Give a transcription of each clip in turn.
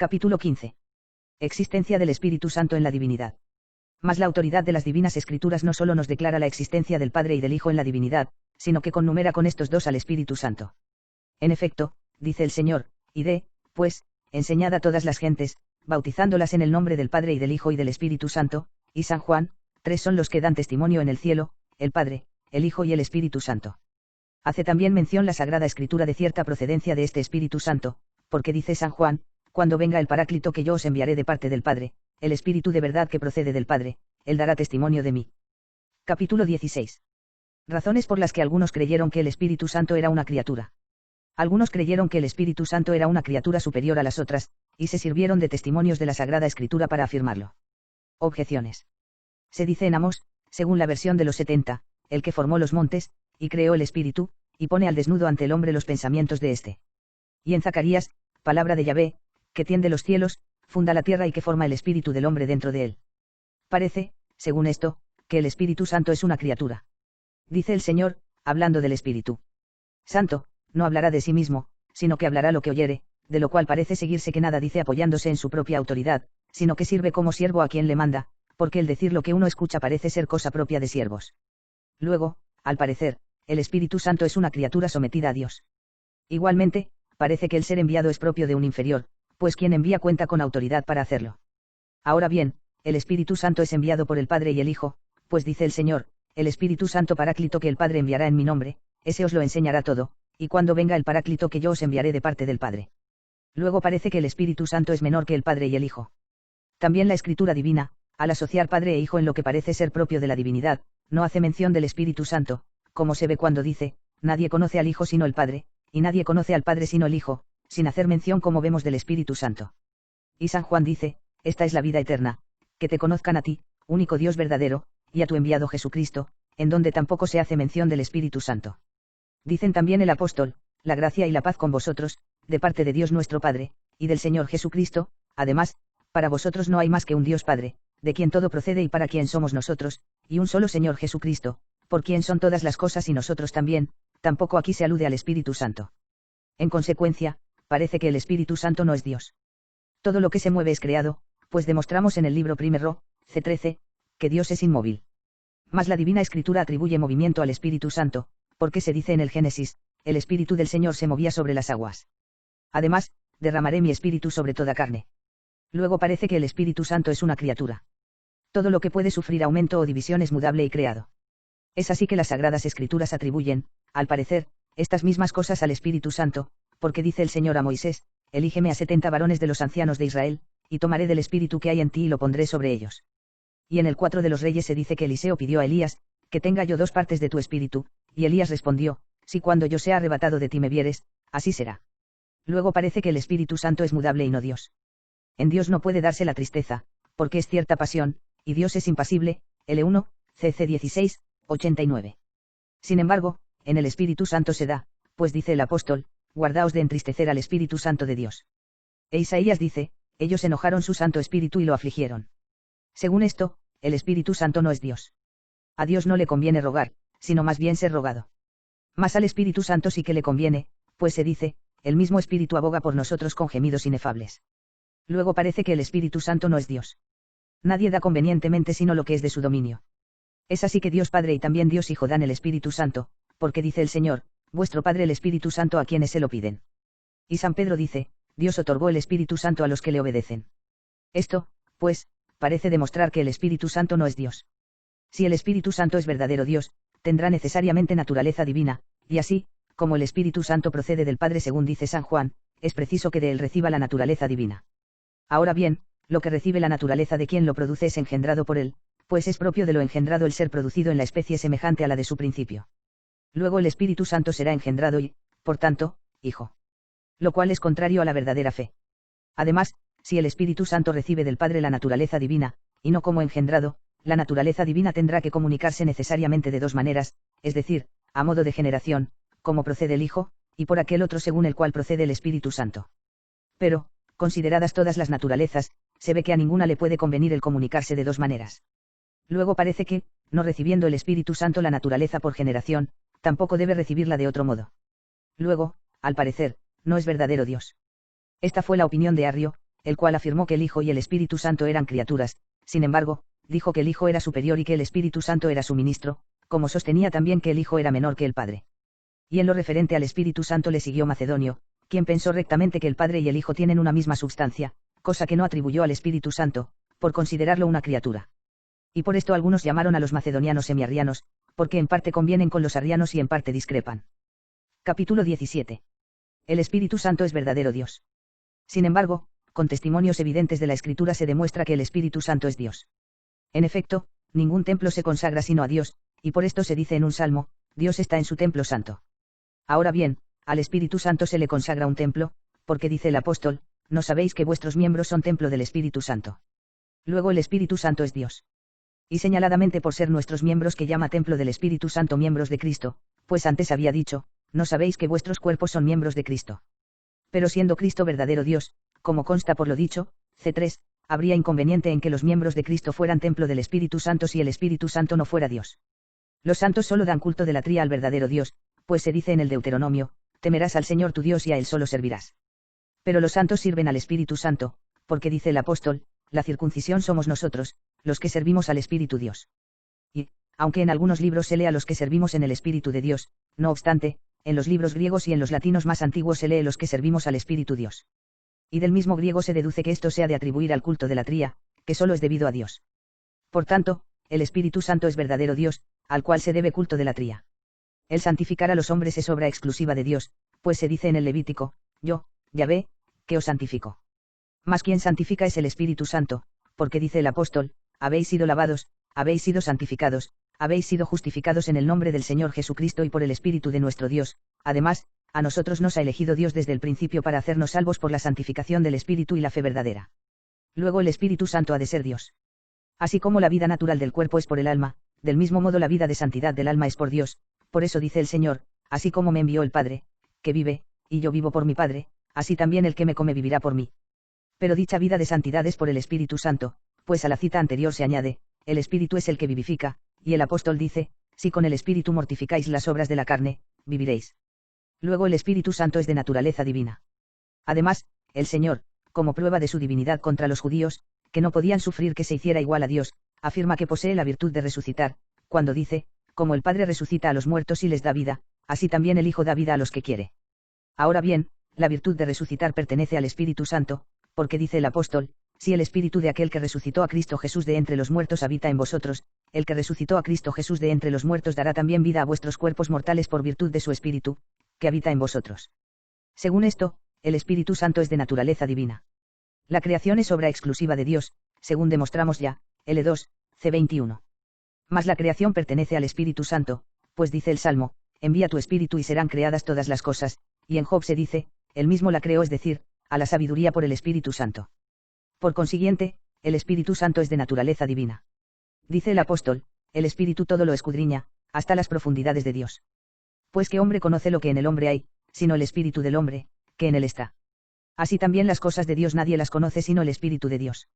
Capítulo 15. Existencia del Espíritu Santo en la divinidad. Mas la autoridad de las divinas escrituras no solo nos declara la existencia del Padre y del Hijo en la divinidad, sino que connumera con estos dos al Espíritu Santo. En efecto, dice el Señor, id, pues, enseñad a todas las gentes, bautizándolas en el nombre del Padre y del Hijo y del Espíritu Santo, y San Juan, 3 son los que dan testimonio en el cielo, el Padre, el Hijo y el Espíritu Santo. Hace también mención la Sagrada Escritura de cierta procedencia de este Espíritu Santo, porque dice San Juan, cuando venga el Paráclito que yo os enviaré de parte del Padre, el Espíritu de verdad que procede del Padre, él dará testimonio de mí. Capítulo 16. Razones por las que algunos creyeron que el Espíritu Santo era una criatura. Algunos creyeron que el Espíritu Santo era una criatura superior a las otras, y se sirvieron de testimonios de la Sagrada Escritura para afirmarlo. Objeciones. Se dice en Amós, según la versión de los 70, el que formó los montes, y creó el Espíritu, y pone al desnudo ante el hombre los pensamientos de éste. Y en Zacarías, palabra de Yahvé, que tiende los cielos, funda la tierra y que forma el espíritu del hombre dentro de él. Parece, según esto, que el Espíritu Santo es una criatura. Dice el Señor, hablando del Espíritu Santo, no hablará de sí mismo, sino que hablará lo que oyere, de lo cual parece seguirse que nada dice apoyándose en su propia autoridad, sino que sirve como siervo a quien le manda, porque el decir lo que uno escucha parece ser cosa propia de siervos. Luego, al parecer, el Espíritu Santo es una criatura sometida a Dios. Igualmente, parece que el ser enviado es propio de un inferior, pues quien envía cuenta con autoridad para hacerlo. Ahora bien, el Espíritu Santo es enviado por el Padre y el Hijo, pues dice el Señor, el Espíritu Santo Paráclito que el Padre enviará en mi nombre, ese os lo enseñará todo, y cuando venga el Paráclito que yo os enviaré de parte del Padre. Luego parece que el Espíritu Santo es menor que el Padre y el Hijo. También la Escritura divina, al asociar Padre e Hijo en lo que parece ser propio de la divinidad, no hace mención del Espíritu Santo, como se ve cuando dice, nadie conoce al Hijo sino el Padre, y nadie conoce al Padre sino el Hijo, sin hacer mención como vemos del Espíritu Santo. Y San Juan dice, esta es la vida eterna, que te conozcan a ti, único Dios verdadero, y a tu enviado Jesucristo, en donde tampoco se hace mención del Espíritu Santo. Dicen también el apóstol, la gracia y la paz con vosotros, de parte de Dios nuestro Padre, y del Señor Jesucristo, además, para vosotros no hay más que un Dios Padre, de quien todo procede y para quien somos nosotros, y un solo Señor Jesucristo, por quien son todas las cosas y nosotros también, tampoco aquí se alude al Espíritu Santo. En consecuencia, parece que el Espíritu Santo no es Dios. Todo lo que se mueve es creado, pues demostramos en el libro primero, C13, que Dios es inmóvil. Mas la Divina Escritura atribuye movimiento al Espíritu Santo, porque se dice en el Génesis, el Espíritu del Señor se movía sobre las aguas. Además, derramaré mi Espíritu sobre toda carne. Luego parece que el Espíritu Santo es una criatura. Todo lo que puede sufrir aumento o división es mudable y creado. Es así que las Sagradas Escrituras atribuyen, al parecer, estas mismas cosas al Espíritu Santo, porque dice el Señor a Moisés, elígeme a 70 varones de los ancianos de Israel, y tomaré del Espíritu que hay en ti y lo pondré sobre ellos. Y en el 4 de los Reyes se dice que Eliseo pidió a Elías, que tenga yo 2 partes de tu Espíritu, y Elías respondió, si cuando yo sea arrebatado de ti me vieres, así será. Luego parece que el Espíritu Santo es mudable y no Dios. En Dios no puede darse la tristeza, porque es cierta pasión, y Dios es impasible, L1, CC 16, 89. Sin embargo, en el Espíritu Santo se da, pues dice el apóstol, guardaos de entristecer al Espíritu Santo de Dios. E Isaías dice, ellos enojaron su Santo Espíritu y lo afligieron. Según esto, el Espíritu Santo no es Dios. A Dios no le conviene rogar, sino más bien ser rogado. Mas al Espíritu Santo sí que le conviene, pues se dice, el mismo Espíritu aboga por nosotros con gemidos inefables. Luego parece que el Espíritu Santo no es Dios. Nadie da convenientemente sino lo que es de su dominio. Es así que Dios Padre y también Dios Hijo dan el Espíritu Santo, porque dice el Señor, vuestro Padre el Espíritu Santo a quienes se lo piden. Y San Pedro dice, Dios otorgó el Espíritu Santo a los que le obedecen. Esto, pues, parece demostrar que el Espíritu Santo no es Dios. Si el Espíritu Santo es verdadero Dios, tendrá necesariamente naturaleza divina, y así, como el Espíritu Santo procede del Padre según dice San Juan, es preciso que de él reciba la naturaleza divina. Ahora bien, lo que recibe la naturaleza de quien lo produce es engendrado por él, pues es propio de lo engendrado el ser producido en la especie semejante a la de su principio. Luego el Espíritu Santo será engendrado y, por tanto, hijo. Lo cual es contrario a la verdadera fe. Además, si el Espíritu Santo recibe del Padre la naturaleza divina, y no como engendrado, la naturaleza divina tendrá que comunicarse necesariamente de 2 maneras, es decir, a modo de generación, como procede el Hijo, y por aquel otro según el cual procede el Espíritu Santo. Pero, consideradas todas las naturalezas, se ve que a ninguna le puede convenir el comunicarse de 2 maneras. Luego parece que, no recibiendo el Espíritu Santo la naturaleza por generación, tampoco debe recibirla de otro modo. Luego, al parecer, no es verdadero Dios. Esta fue la opinión de Arrio, el cual afirmó que el Hijo y el Espíritu Santo eran criaturas, sin embargo, dijo que el Hijo era superior y que el Espíritu Santo era su ministro, como sostenía también que el Hijo era menor que el Padre. Y en lo referente al Espíritu Santo le siguió Macedonio, quien pensó rectamente que el Padre y el Hijo tienen una misma substancia, cosa que no atribuyó al Espíritu Santo, por considerarlo una criatura. Y por esto algunos llamaron a los macedonianos semiarrianos, porque en parte convienen con los arrianos y en parte discrepan. Capítulo 17. El Espíritu Santo es verdadero Dios. Sin embargo, con testimonios evidentes de la Escritura se demuestra que el Espíritu Santo es Dios. En efecto, ningún templo se consagra sino a Dios, y por esto se dice en un salmo, Dios está en su templo santo. Ahora bien, al Espíritu Santo se le consagra un templo, porque dice el apóstol, ¿no sabéis que vuestros miembros son templo del Espíritu Santo? Luego el Espíritu Santo es Dios. Y señaladamente por ser nuestros miembros que llama templo del Espíritu Santo miembros de Cristo, pues antes había dicho, ¿no sabéis que vuestros cuerpos son miembros de Cristo? Pero siendo Cristo verdadero Dios, como consta por lo dicho, C3, habría inconveniente en que los miembros de Cristo fueran templo del Espíritu Santo si el Espíritu Santo no fuera Dios. Los santos solo dan culto de latría al verdadero Dios, pues se dice en el Deuteronomio, temerás al Señor tu Dios y a Él solo servirás. Pero los santos sirven al Espíritu Santo, porque dice el apóstol, la circuncisión somos nosotros, los que servimos al Espíritu Dios. Y, aunque en algunos libros se lee a los que servimos en el Espíritu de Dios, no obstante, en los libros griegos y en los latinos más antiguos se lee los que servimos al Espíritu Dios. Y del mismo griego se deduce que esto sea de atribuir al culto de latría, que solo es debido a Dios. Por tanto, el Espíritu Santo es verdadero Dios, al cual se debe culto de latría. El santificar a los hombres es obra exclusiva de Dios, pues se dice en el Levítico, yo, Yahvé, que os santifico. Mas quien santifica es el Espíritu Santo, porque dice el apóstol, habéis sido lavados, habéis sido santificados, habéis sido justificados en el nombre del Señor Jesucristo y por el Espíritu de nuestro Dios. Además, a nosotros nos ha elegido Dios desde el principio para hacernos salvos por la santificación del Espíritu y la fe verdadera. Luego el Espíritu Santo ha de ser Dios. Así como la vida natural del cuerpo es por el alma, del mismo modo la vida de santidad del alma es por Dios, por eso dice el Señor, así como me envió el Padre, que vive, y yo vivo por mi Padre, así también el que me come vivirá por mí. Pero dicha vida de santidad es por el Espíritu Santo, pues a la cita anterior se añade, el Espíritu es el que vivifica, y el apóstol dice, si con el Espíritu mortificáis las obras de la carne, viviréis. Luego el Espíritu Santo es de naturaleza divina. Además, el Señor, como prueba de su divinidad contra los judíos, que no podían sufrir que se hiciera igual a Dios, afirma que posee la virtud de resucitar, cuando dice, como el Padre resucita a los muertos y les da vida, así también el Hijo da vida a los que quiere. Ahora bien, la virtud de resucitar pertenece al Espíritu Santo, porque dice el apóstol, si el Espíritu de aquel que resucitó a Cristo Jesús de entre los muertos habita en vosotros, el que resucitó a Cristo Jesús de entre los muertos dará también vida a vuestros cuerpos mortales por virtud de su Espíritu, que habita en vosotros. Según esto, el Espíritu Santo es de naturaleza divina. La creación es obra exclusiva de Dios, según demostramos ya, L2, C21. Mas la creación pertenece al Espíritu Santo, pues dice el Salmo, envía tu Espíritu y serán creadas todas las cosas, y en Job se dice, él mismo la creó, es decir, a la sabiduría por el Espíritu Santo. Por consiguiente, el Espíritu Santo es de naturaleza divina. Dice el apóstol, el Espíritu todo lo escudriña, hasta las profundidades de Dios. Pues qué hombre conoce lo que en el hombre hay, sino el Espíritu del hombre, que en él está. Así también las cosas de Dios nadie las conoce sino el Espíritu de Dios.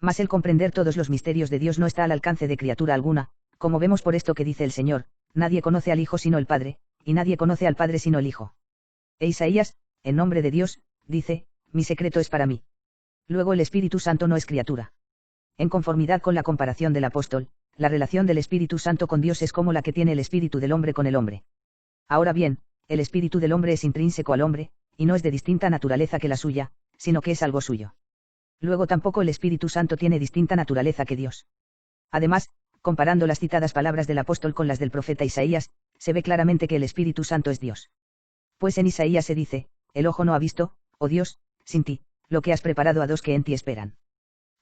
Mas el comprender todos los misterios de Dios no está al alcance de criatura alguna, como vemos por esto que dice el Señor, nadie conoce al Hijo sino el Padre, y nadie conoce al Padre sino el Hijo. E Isaías, en nombre de Dios, dice, mi secreto es para mí. Luego el Espíritu Santo no es criatura. En conformidad con la comparación del apóstol, la relación del Espíritu Santo con Dios es como la que tiene el Espíritu del hombre con el hombre. Ahora bien, el Espíritu del hombre es intrínseco al hombre, y no es de distinta naturaleza que la suya, sino que es algo suyo. Luego tampoco el Espíritu Santo tiene distinta naturaleza que Dios. Además, comparando las citadas palabras del apóstol con las del profeta Isaías, se ve claramente que el Espíritu Santo es Dios. Pues en Isaías se dice, el ojo no ha visto, oh Dios, sin ti, lo que has preparado a los que en ti esperan.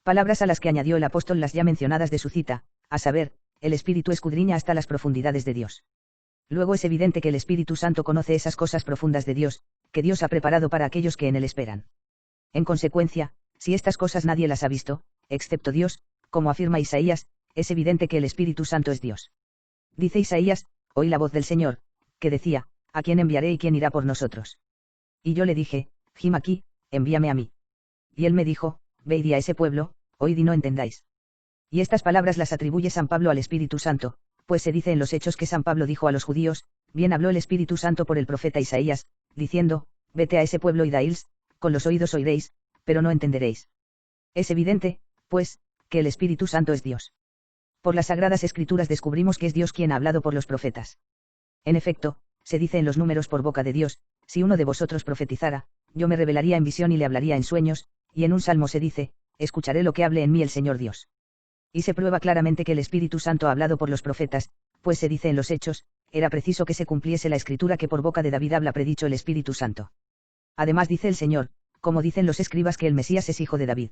Palabras a las que añadió el apóstol las ya mencionadas de su cita, a saber, el Espíritu escudriña hasta las profundidades de Dios. Luego es evidente que el Espíritu Santo conoce esas cosas profundas de Dios, que Dios ha preparado para aquellos que en él esperan. En consecuencia, si estas cosas nadie las ha visto, excepto Dios, como afirma Isaías, es evidente que el Espíritu Santo es Dios. Dice Isaías, oí la voz del Señor, que decía, ¿a quién enviaré y quién irá por nosotros? Y yo le dije, Jim aquí, envíame a mí. Y él me dijo, ve y di a ese pueblo, oíd y no entendáis. Y estas palabras las atribuye San Pablo al Espíritu Santo, pues se dice en los Hechos que San Pablo dijo a los judíos, bien habló el Espíritu Santo por el profeta Isaías, diciendo, vete a ese pueblo y daíls, con los oídos oiréis, pero no entenderéis. Es evidente, pues, que el Espíritu Santo es Dios. Por las Sagradas Escrituras descubrimos que es Dios quien ha hablado por los profetas. En efecto, se dice en los Números por boca de Dios: si uno de vosotros profetizara, yo me revelaría en visión y le hablaría en sueños, y en un salmo se dice: escucharé lo que hable en mí el Señor Dios. Y se prueba claramente que el Espíritu Santo ha hablado por los profetas, pues se dice en los Hechos: era preciso que se cumpliese la escritura que por boca de David habla predicho el Espíritu Santo. Además dice el Señor, como dicen los escribas, que el Mesías es hijo de David.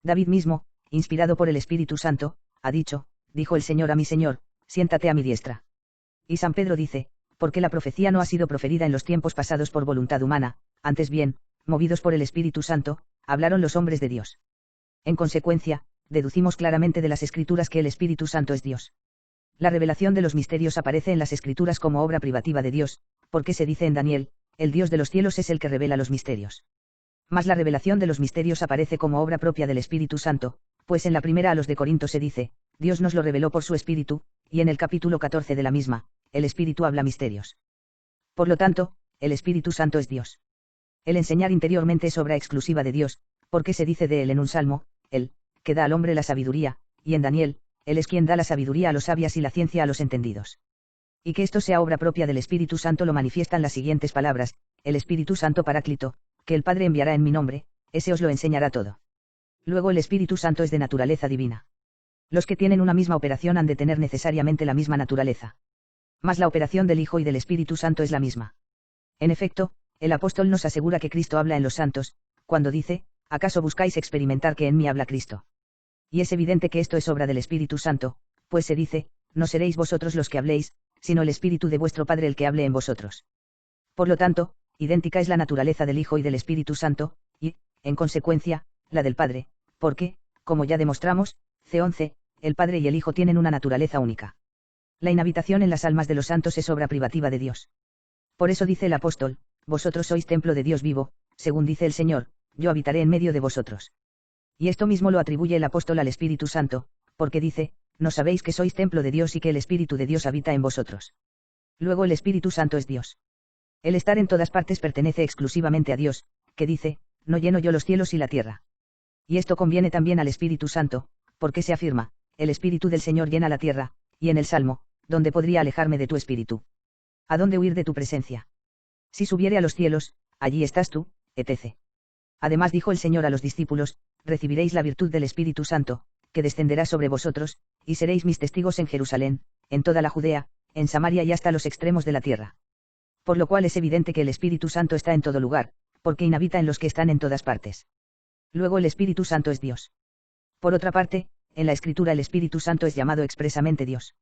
David mismo, inspirado por el Espíritu Santo, ha dicho: dijo el Señor a mi Señor, siéntate a mi diestra. Y San Pedro dice: porque la profecía no ha sido proferida en los tiempos pasados por voluntad humana, antes bien, movidos por el Espíritu Santo, hablaron los hombres de Dios. En consecuencia, deducimos claramente de las Escrituras que el Espíritu Santo es Dios. La revelación de los misterios aparece en las Escrituras como obra privativa de Dios, porque se dice en Daniel: el Dios de los cielos es el que revela los misterios. Mas la revelación de los misterios aparece como obra propia del Espíritu Santo, pues en la primera a los de Corinto se dice: Dios nos lo reveló por su Espíritu, y en el capítulo 14 de la misma, el Espíritu habla misterios. Por lo tanto, el Espíritu Santo es Dios. El enseñar interiormente es obra exclusiva de Dios, porque se dice de él en un salmo: él, que da al hombre la sabiduría, y en Daniel: él es quien da la sabiduría a los sabios y la ciencia a los entendidos. Y que esto sea obra propia del Espíritu Santo lo manifiestan las siguientes palabras: el Espíritu Santo Paráclito, que el Padre enviará en mi nombre, ese os lo enseñará todo. Luego el Espíritu Santo es de naturaleza divina. Los que tienen una misma operación han de tener necesariamente la misma naturaleza. Mas la operación del Hijo y del Espíritu Santo es la misma. En efecto, el apóstol nos asegura que Cristo habla en los santos, cuando dice: ¿acaso buscáis experimentar que en mí habla Cristo? Y es evidente que esto es obra del Espíritu Santo, pues se dice: no seréis vosotros los que habléis, sino el Espíritu de vuestro Padre el que hable en vosotros. Por lo tanto, idéntica es la naturaleza del Hijo y del Espíritu Santo, y, en consecuencia, la del Padre, porque, como ya demostramos, C11, el Padre y el Hijo tienen una naturaleza única. La inhabitación en las almas de los santos es obra privativa de Dios. Por eso dice el apóstol: vosotros sois templo de Dios vivo, según dice el Señor: yo habitaré en medio de vosotros. Y esto mismo lo atribuye el apóstol al Espíritu Santo, porque dice: no sabéis que sois templo de Dios y que el Espíritu de Dios habita en vosotros. Luego el Espíritu Santo es Dios. El estar en todas partes pertenece exclusivamente a Dios, que dice: no lleno yo los cielos y la tierra. Y esto conviene también al Espíritu Santo, porque se afirma: el Espíritu del Señor llena la tierra, y en el Salmo: ¿dónde podría alejarme de tu Espíritu? ¿A dónde huir de tu presencia? Si subiere a los cielos, allí estás tú, etc. Además dijo el Señor a los discípulos: recibiréis la virtud del Espíritu Santo, que descenderá sobre vosotros, y seréis mis testigos en Jerusalén, en toda la Judea, en Samaria y hasta los extremos de la tierra. Por lo cual es evidente que el Espíritu Santo está en todo lugar, porque inhabita en los que están en todas partes. Luego el Espíritu Santo es Dios. Por otra parte, en la Escritura el Espíritu Santo es llamado expresamente Dios.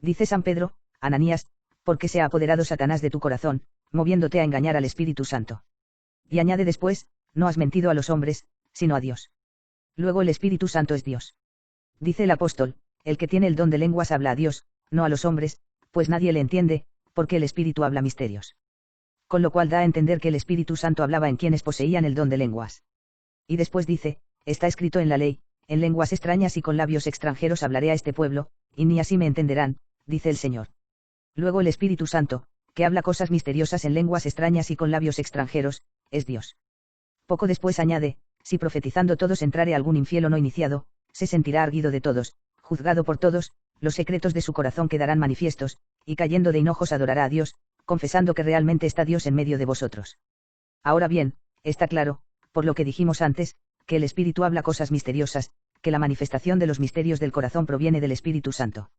Dice San Pedro: Ananías, porque se ha apoderado Satanás de tu corazón, moviéndote a engañar al Espíritu Santo. Y añade después: no has mentido a los hombres, sino a Dios. Luego el Espíritu Santo es Dios. Dice el apóstol: el que tiene el don de lenguas habla a Dios, no a los hombres, pues nadie le entiende, porque el Espíritu habla misterios. Con lo cual da a entender que el Espíritu Santo hablaba en quienes poseían el don de lenguas. Y después dice: está escrito en la ley: en lenguas extrañas y con labios extranjeros hablaré a este pueblo, y ni así me entenderán, dice el Señor. Luego el Espíritu Santo, que habla cosas misteriosas en lenguas extrañas y con labios extranjeros, es Dios. Poco después añade: si profetizando todos entrare algún infiel o no iniciado, se sentirá arguido de todos, juzgado por todos, los secretos de su corazón quedarán manifiestos, y cayendo de hinojos adorará a Dios, confesando que realmente está Dios en medio de vosotros. Ahora bien, está claro, por lo que dijimos antes, que el Espíritu habla cosas misteriosas, que la manifestación de los misterios del corazón proviene del Espíritu Santo.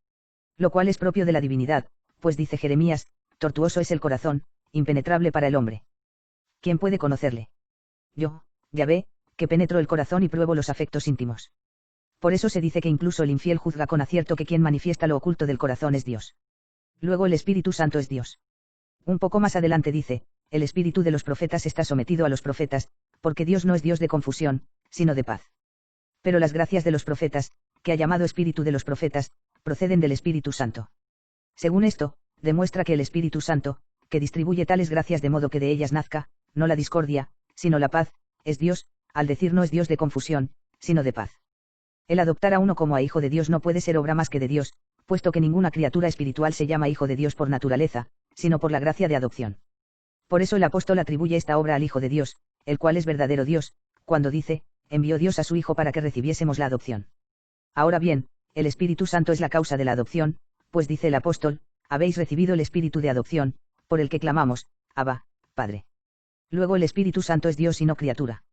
Lo cual es propio de la divinidad, pues dice Jeremías: tortuoso es el corazón, impenetrable para el hombre. ¿Quién puede conocerle? Yo, Yahvé, que penetro el corazón y pruebo los afectos íntimos. Por eso se dice que incluso el infiel juzga con acierto que quien manifiesta lo oculto del corazón es Dios. Luego el Espíritu Santo es Dios. Un poco más adelante dice: el espíritu de los profetas está sometido a los profetas, porque Dios no es Dios de confusión, sino de paz. Pero las gracias de los profetas, que ha llamado espíritu de los profetas, proceden del Espíritu Santo. Según esto, demuestra que el Espíritu Santo, que distribuye tales gracias de modo que de ellas nazca, no la discordia, sino la paz, es Dios, al decir no es Dios de confusión, sino de paz. El adoptar a uno como a hijo de Dios no puede ser obra más que de Dios, puesto que ninguna criatura espiritual se llama hijo de Dios por naturaleza, sino por la gracia de adopción. Por eso el apóstol atribuye esta obra al Hijo de Dios, el cual es verdadero Dios, cuando dice, envió Dios a su Hijo para que recibiésemos la adopción. Ahora bien, el Espíritu Santo es la causa de la adopción, pues dice el apóstol, habéis recibido el Espíritu de adopción, por el que clamamos, Abba, Padre. Luego el Espíritu Santo es Dios y no criatura.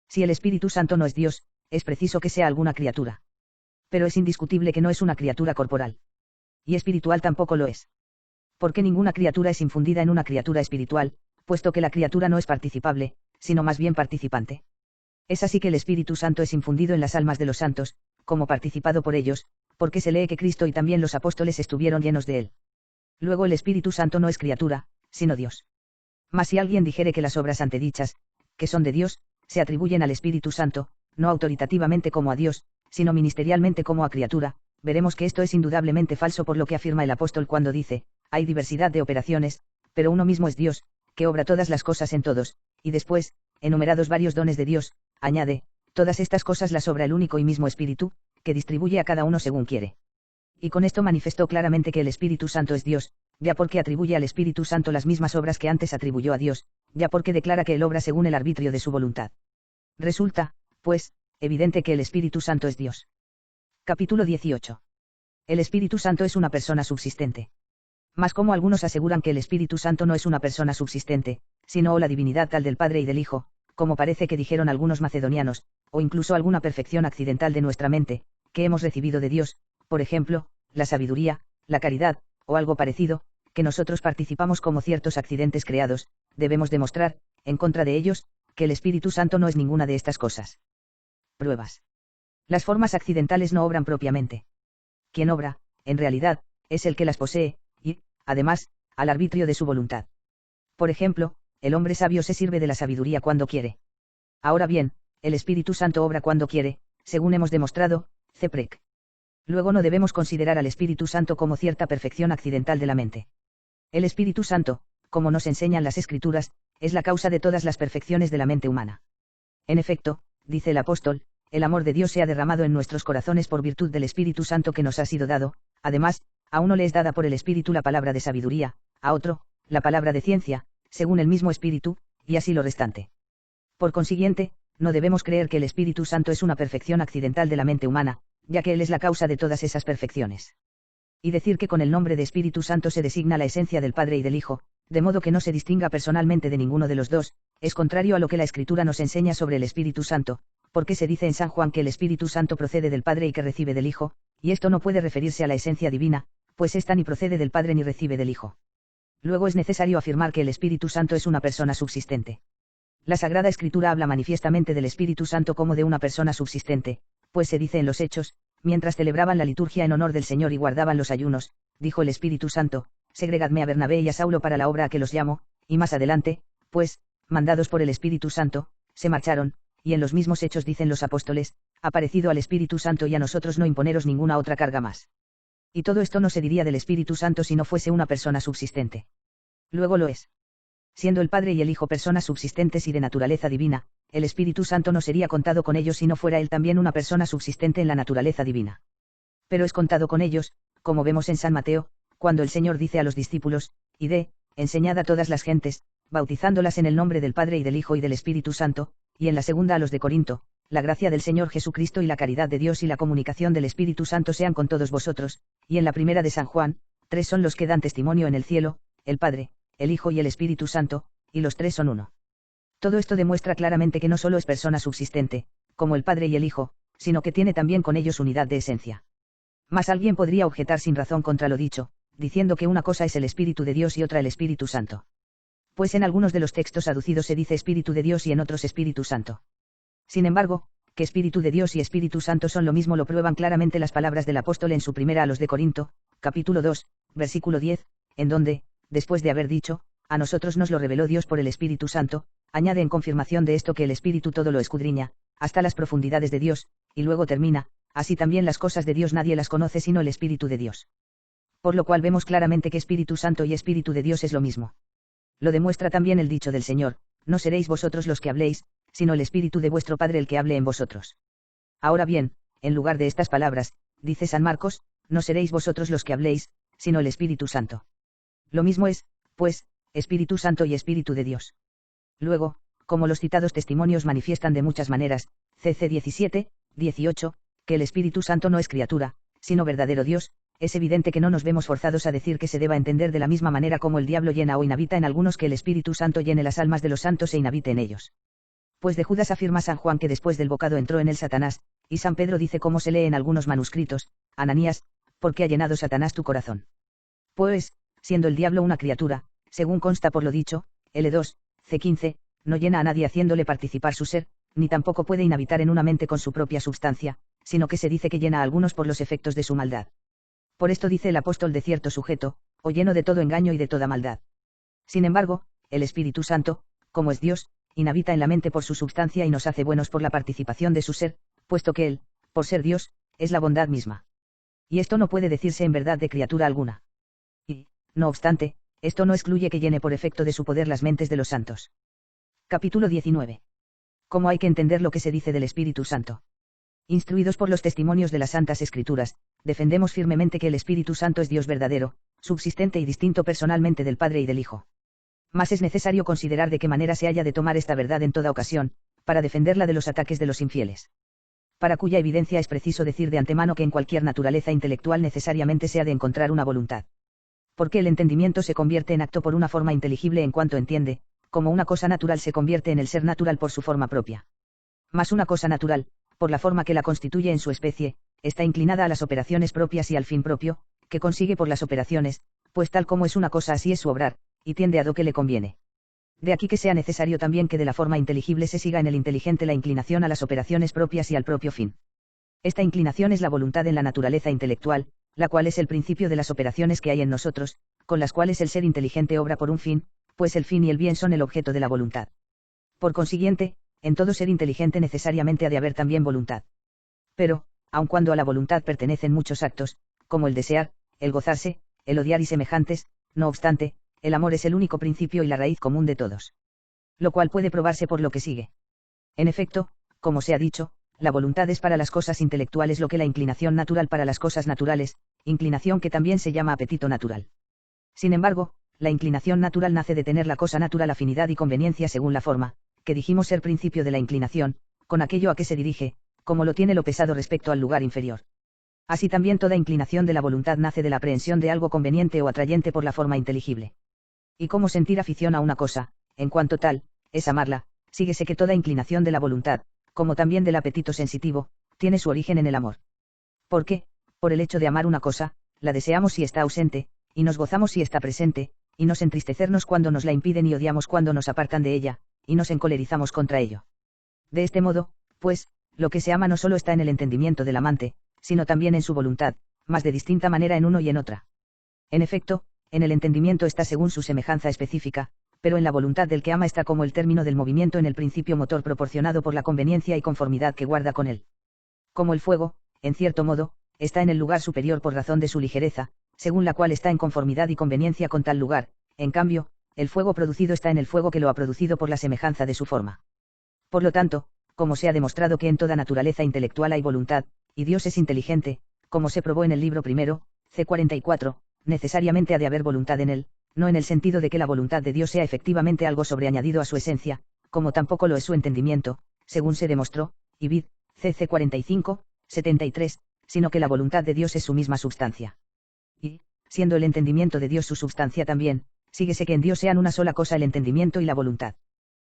Si el Espíritu Santo no es Dios, es preciso que sea alguna criatura. Pero es indiscutible que no es una criatura corporal. Y espiritual tampoco lo es. Porque ninguna criatura es infundida en una criatura espiritual, puesto que la criatura no es participable, sino más bien participante. Es así que el Espíritu Santo es infundido en las almas de los santos, como participado por ellos, porque se lee que Cristo y también los apóstoles estuvieron llenos de él. Luego el Espíritu Santo no es criatura, sino Dios. Mas si alguien dijere que las obras antedichas, que son de Dios, se atribuyen al Espíritu Santo, no autoritativamente como a Dios, sino ministerialmente como a criatura, veremos que esto es indudablemente falso por lo que afirma el apóstol cuando dice, hay diversidad de operaciones, pero uno mismo es Dios, que obra todas las cosas en todos, y después, enumerados varios dones de Dios, añade, todas estas cosas las obra el único y mismo Espíritu, que distribuye a cada uno según quiere. Y con esto manifestó claramente que el Espíritu Santo es Dios, ya porque atribuye al Espíritu Santo las mismas obras que antes atribuyó a Dios, ya porque declara que él obra según el arbitrio de su voluntad. Resulta, pues, evidente que el Espíritu Santo es Dios. Capítulo 18. El Espíritu Santo es una persona subsistente. Mas como algunos aseguran que el Espíritu Santo no es una persona subsistente, sino la divinidad tal del Padre y del Hijo, como parece que dijeron algunos macedonianos, o incluso alguna perfección accidental de nuestra mente, que hemos recibido de Dios, por ejemplo, la sabiduría, la caridad, o algo parecido, que nosotros participamos como ciertos accidentes creados, debemos demostrar, en contra de ellos, que el Espíritu Santo no es ninguna de estas cosas. Pruebas. Las formas accidentales no obran propiamente. Quien obra, en realidad, es el que las posee, y, además, al arbitrio de su voluntad. Por ejemplo, el hombre sabio se sirve de la sabiduría cuando quiere. Ahora bien, el Espíritu Santo obra cuando quiere, según hemos demostrado, Ceprec. Luego no debemos considerar al Espíritu Santo como cierta perfección accidental de la mente. El Espíritu Santo, como nos enseñan las Escrituras, es la causa de todas las perfecciones de la mente humana. En efecto, dice el apóstol, el amor de Dios se ha derramado en nuestros corazones por virtud del Espíritu Santo que nos ha sido dado, además, a uno le es dada por el Espíritu la palabra de sabiduría, a otro, la palabra de ciencia, según el mismo Espíritu, y así lo restante. Por consiguiente, no debemos creer que el Espíritu Santo es una perfección accidental de la mente humana, ya que Él es la causa de todas esas perfecciones. Y decir que con el nombre de Espíritu Santo se designa la esencia del Padre y del Hijo, de modo que no se distinga personalmente de ninguno de los dos, es contrario a lo que la Escritura nos enseña sobre el Espíritu Santo, porque se dice en San Juan que el Espíritu Santo procede del Padre y que recibe del Hijo, y esto no puede referirse a la esencia divina, pues ésta ni procede del Padre ni recibe del Hijo. Luego es necesario afirmar que el Espíritu Santo es una persona subsistente. La Sagrada Escritura habla manifiestamente del Espíritu Santo como de una persona subsistente, pues se dice en los Hechos, mientras celebraban la liturgia en honor del Señor y guardaban los ayunos, dijo el Espíritu Santo, segregadme a Bernabé y a Saulo para la obra a que los llamo, y más adelante, pues, mandados por el Espíritu Santo, se marcharon, y en los mismos Hechos dicen los apóstoles, ha parecido al Espíritu Santo y a nosotros no imponeros ninguna otra carga más. Y todo esto no se diría del Espíritu Santo si no fuese una persona subsistente. Luego lo es. Siendo el Padre y el Hijo personas subsistentes y de naturaleza divina, el Espíritu Santo no sería contado con ellos si no fuera él también una persona subsistente en la naturaleza divina. Pero es contado con ellos, como vemos en San Mateo, cuando el Señor dice a los discípulos, id, enseñad a todas las gentes, bautizándolas en el nombre del Padre y del Hijo y del Espíritu Santo, y en la segunda a los de Corinto, la gracia del Señor Jesucristo y la caridad de Dios y la comunicación del Espíritu Santo sean con todos vosotros, y en la primera de San Juan, 3 son los que dan testimonio en el cielo, el Padre, el Hijo y el Espíritu Santo, y los 3 son uno. Todo esto demuestra claramente que no solo es persona subsistente, como el Padre y el Hijo, sino que tiene también con ellos unidad de esencia. Mas alguien podría objetar sin razón contra lo dicho, diciendo que una cosa es el Espíritu de Dios y otra el Espíritu Santo. Pues en algunos de los textos aducidos se dice Espíritu de Dios y en otros Espíritu Santo. Sin embargo, que Espíritu de Dios y Espíritu Santo son lo mismo lo prueban claramente las palabras del apóstol en su primera a los de Corinto, capítulo 2, versículo 10, en donde, después de haber dicho, a nosotros nos lo reveló Dios por el Espíritu Santo, añade en confirmación de esto que el Espíritu todo lo escudriña, hasta las profundidades de Dios, y luego termina, así también las cosas de Dios nadie las conoce sino el Espíritu de Dios. Por lo cual vemos claramente que Espíritu Santo y Espíritu de Dios es lo mismo. Lo demuestra también el dicho del Señor, no seréis vosotros los que habléis, sino el Espíritu de vuestro Padre el que hable en vosotros. Ahora bien, en lugar de estas palabras, dice San Marcos, no seréis vosotros los que habléis, sino el Espíritu Santo. Lo mismo es, pues, Espíritu Santo y Espíritu de Dios. Luego, como los citados testimonios manifiestan de muchas maneras, cc 17, 18, que el Espíritu Santo no es criatura, sino verdadero Dios, es evidente que no nos vemos forzados a decir que se deba entender de la misma manera como el diablo llena o inhabita en algunos que el Espíritu Santo llene las almas de los santos e inhabite en ellos. Pues de Judas afirma San Juan que después del bocado entró en él Satanás, y San Pedro dice como se lee en algunos manuscritos, Ananías, ¿por qué ha llenado Satanás tu corazón? Pues, siendo el diablo una criatura, según consta por lo dicho, L2, C15, no llena a nadie haciéndole participar su ser, ni tampoco puede inhabitar en una mente con su propia substancia, sino que se dice que llena a algunos por los efectos de su maldad. Por esto dice el apóstol de cierto sujeto, o lleno de todo engaño y de toda maldad. Sin embargo, el Espíritu Santo, como es Dios, inhabita en la mente por su substancia y nos hace buenos por la participación de su ser, puesto que Él, por ser Dios, es la bondad misma. Y esto no puede decirse en verdad de criatura alguna. Y, no obstante, esto no excluye que llene por efecto de su poder las mentes de los santos. Capítulo 19. ¿Cómo hay que entender lo que se dice del Espíritu Santo? Instruidos por los testimonios de las Santas Escrituras, defendemos firmemente que el Espíritu Santo es Dios verdadero, subsistente y distinto personalmente del Padre y del Hijo. Mas es necesario considerar de qué manera se haya de tomar esta verdad en toda ocasión, para defenderla de los ataques de los infieles. Para cuya evidencia es preciso decir de antemano que en cualquier naturaleza intelectual necesariamente se ha de encontrar una voluntad. Porque el entendimiento se convierte en acto por una forma inteligible en cuanto entiende, como una cosa natural se convierte en el ser natural por su forma propia. Mas una cosa natural, por la forma que la constituye en su especie, está inclinada a las operaciones propias y al fin propio, que consigue por las operaciones, pues tal como es una cosa así es su obrar, y tiende a lo que le conviene. De aquí que sea necesario también que de la forma inteligible se siga en el inteligente la inclinación a las operaciones propias y al propio fin. Esta inclinación es la voluntad en la naturaleza intelectual, la cual es el principio de las operaciones que hay en nosotros, con las cuales el ser inteligente obra por un fin, pues el fin y el bien son el objeto de la voluntad. Por consiguiente, en todo ser inteligente necesariamente ha de haber también voluntad. Pero, aun cuando a la voluntad pertenecen muchos actos, como el desear, el gozarse, el odiar y semejantes, no obstante, el amor es el único principio y la raíz común de todos. Lo cual puede probarse por lo que sigue. En efecto, como se ha dicho, la voluntad es para las cosas intelectuales lo que la inclinación natural para las cosas naturales, inclinación que también se llama apetito natural. Sin embargo, la inclinación natural nace de tener la cosa natural afinidad y conveniencia según la forma, que dijimos ser principio de la inclinación, con aquello a que se dirige, como lo tiene lo pesado respecto al lugar inferior. Así también toda inclinación de la voluntad nace de la aprehensión de algo conveniente o atrayente por la forma inteligible. Y como sentir afición a una cosa, en cuanto tal, es amarla, síguese que toda inclinación de la voluntad, como también del apetito sensitivo, tiene su origen en el amor. Porque, por el hecho de amar una cosa, la deseamos si está ausente, y nos gozamos si está presente, y nos entristecernos cuando nos la impiden y odiamos cuando nos apartan de ella, y nos encolerizamos contra ello. De este modo, pues, lo que se ama no solo está en el entendimiento del amante, sino también en su voluntad, mas de distinta manera en uno y en otra. En efecto, en el entendimiento está según su semejanza específica, pero en la voluntad del que ama está como el término del movimiento en el principio motor proporcionado por la conveniencia y conformidad que guarda con él. Como el fuego, en cierto modo, está en el lugar superior por razón de su ligereza, según la cual está en conformidad y conveniencia con tal lugar, en cambio, el fuego producido está en el fuego que lo ha producido por la semejanza de su forma. Por lo tanto, como se ha demostrado que en toda naturaleza intelectual hay voluntad, y Dios es inteligente, como se probó en el libro primero, C44, necesariamente ha de haber voluntad en él, no en el sentido de que la voluntad de Dios sea efectivamente algo sobreañadido a su esencia, como tampoco lo es su entendimiento, según se demostró, y vid, cc 45, 73, sino que la voluntad de Dios es su misma substancia. Y, siendo el entendimiento de Dios su substancia también, síguese que en Dios sean una sola cosa el entendimiento y la voluntad.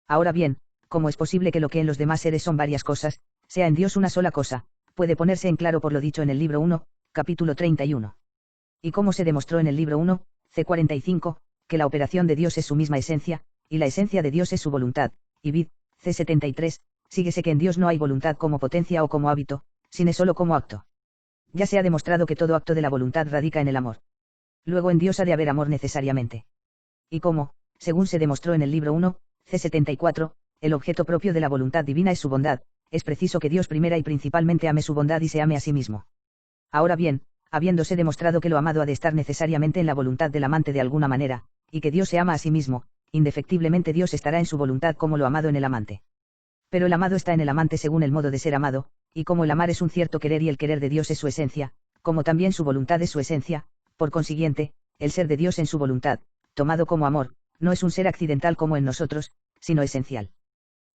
Ahora bien, ¿cómo es posible que lo que en los demás seres son varias cosas, sea en Dios una sola cosa? Puede ponerse en claro por lo dicho en el libro 1, capítulo 31. Y cómo se demostró en el libro 1, C45, que la operación de Dios es su misma esencia, y la esencia de Dios es su voluntad, y vid, C73, síguese que en Dios no hay voluntad como potencia o como hábito, sino solo como acto. Ya se ha demostrado que todo acto de la voluntad radica en el amor. Luego en Dios ha de haber amor necesariamente. Y como, según se demostró en el libro 1, C74, el objeto propio de la voluntad divina es su bondad, es preciso que Dios primera y principalmente ame su bondad y se ame a sí mismo. Ahora bien, habiéndose demostrado que lo amado ha de estar necesariamente en la voluntad del amante de alguna manera, y que Dios se ama a sí mismo, indefectiblemente Dios estará en su voluntad como lo amado en el amante. Pero el amado está en el amante según el modo de ser amado, y como el amar es un cierto querer y el querer de Dios es su esencia, como también su voluntad es su esencia, por consiguiente, el ser de Dios en su voluntad, tomado como amor, no es un ser accidental como en nosotros, sino esencial.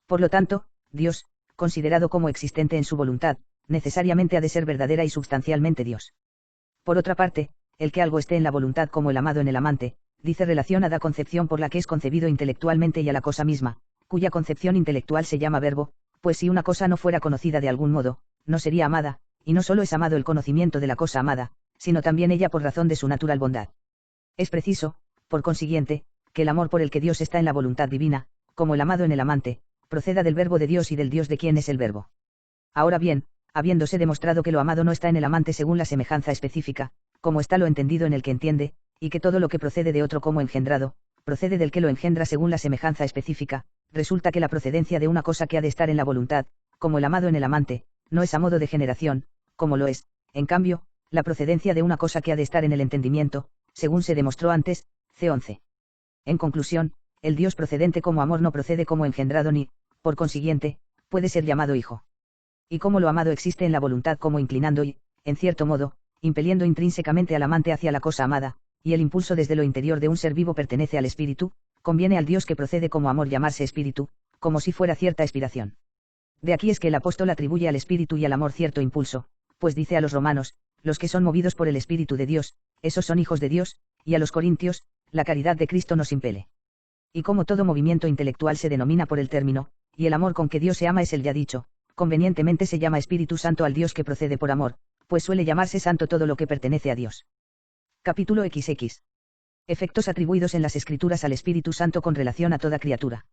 Por lo tanto, Dios, considerado como existente en su voluntad, necesariamente ha de ser verdadera y substancialmente Dios. Por otra parte, el que algo esté en la voluntad como el amado en el amante, dice relación a la concepción por la que es concebido intelectualmente y a la cosa misma, cuya concepción intelectual se llama verbo, pues si una cosa no fuera conocida de algún modo, no sería amada, y no solo es amado el conocimiento de la cosa amada, sino también ella por razón de su natural bondad. Es preciso, por consiguiente, que el amor por el que Dios está en la voluntad divina, como el amado en el amante, proceda del verbo de Dios y del Dios de quien es el verbo. Ahora bien, habiéndose demostrado que lo amado no está en el amante según la semejanza específica, como está lo entendido en el que entiende, y que todo lo que procede de otro como engendrado, procede del que lo engendra según la semejanza específica, resulta que la procedencia de una cosa que ha de estar en la voluntad, como el amado en el amante, no es a modo de generación, como lo es, en cambio, la procedencia de una cosa que ha de estar en el entendimiento, según se demostró antes, C11. En conclusión, el Dios procedente como amor no procede como engendrado ni, por consiguiente, puede ser llamado hijo. Y como lo amado existe en la voluntad como inclinando y, en cierto modo, impeliendo intrínsecamente al amante hacia la cosa amada, y el impulso desde lo interior de un ser vivo pertenece al espíritu, conviene al Dios que procede como amor llamarse espíritu, como si fuera cierta aspiración. De aquí es que el apóstol atribuye al espíritu y al amor cierto impulso, pues dice a los romanos, los que son movidos por el espíritu de Dios, esos son hijos de Dios, y a los corintios, la caridad de Cristo nos impele. Y como todo movimiento intelectual se denomina por el término, y el amor con que Dios se ama es el ya dicho, convenientemente se llama Espíritu Santo al Dios que procede por amor, pues suele llamarse santo todo lo que pertenece a Dios. Capítulo XX. Efectos atribuidos en las Escrituras al Espíritu Santo con relación a toda criatura.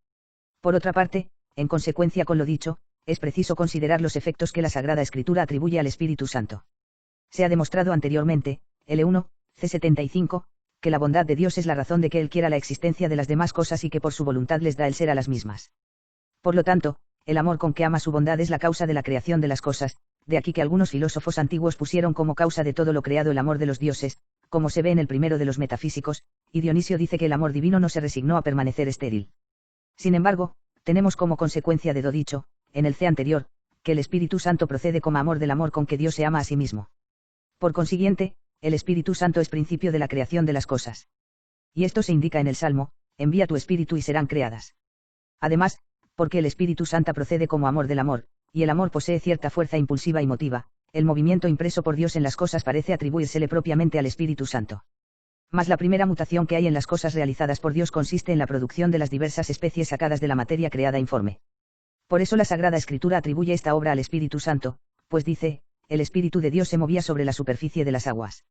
Por otra parte, en consecuencia con lo dicho, es preciso considerar los efectos que la Sagrada Escritura atribuye al Espíritu Santo. Se ha demostrado anteriormente, L1, C75, que la bondad de Dios es la razón de que Él quiera la existencia de las demás cosas y que por su voluntad les da el ser a las mismas. Por lo tanto, el amor con que ama su bondad es la causa de la creación de las cosas, de aquí que algunos filósofos antiguos pusieron como causa de todo lo creado el amor de los dioses, como se ve en el primero de los metafísicos, y Dionisio dice que el amor divino no se resignó a permanecer estéril. Sin embargo, tenemos como consecuencia de lo dicho, en el C anterior, que el Espíritu Santo procede como amor del amor con que Dios se ama a sí mismo. Por consiguiente, el Espíritu Santo es principio de la creación de las cosas. Y esto se indica en el Salmo, envía tu Espíritu y serán creadas. Además, porque el Espíritu Santo procede como amor del amor, y el amor posee cierta fuerza impulsiva y motiva, el movimiento impreso por Dios en las cosas parece atribuírsele propiamente al Espíritu Santo. Mas la primera mutación que hay en las cosas realizadas por Dios consiste en la producción de las diversas especies sacadas de la materia creada informe. Por eso la Sagrada Escritura atribuye esta obra al Espíritu Santo, pues dice, el Espíritu de Dios se movía sobre la superficie de las aguas.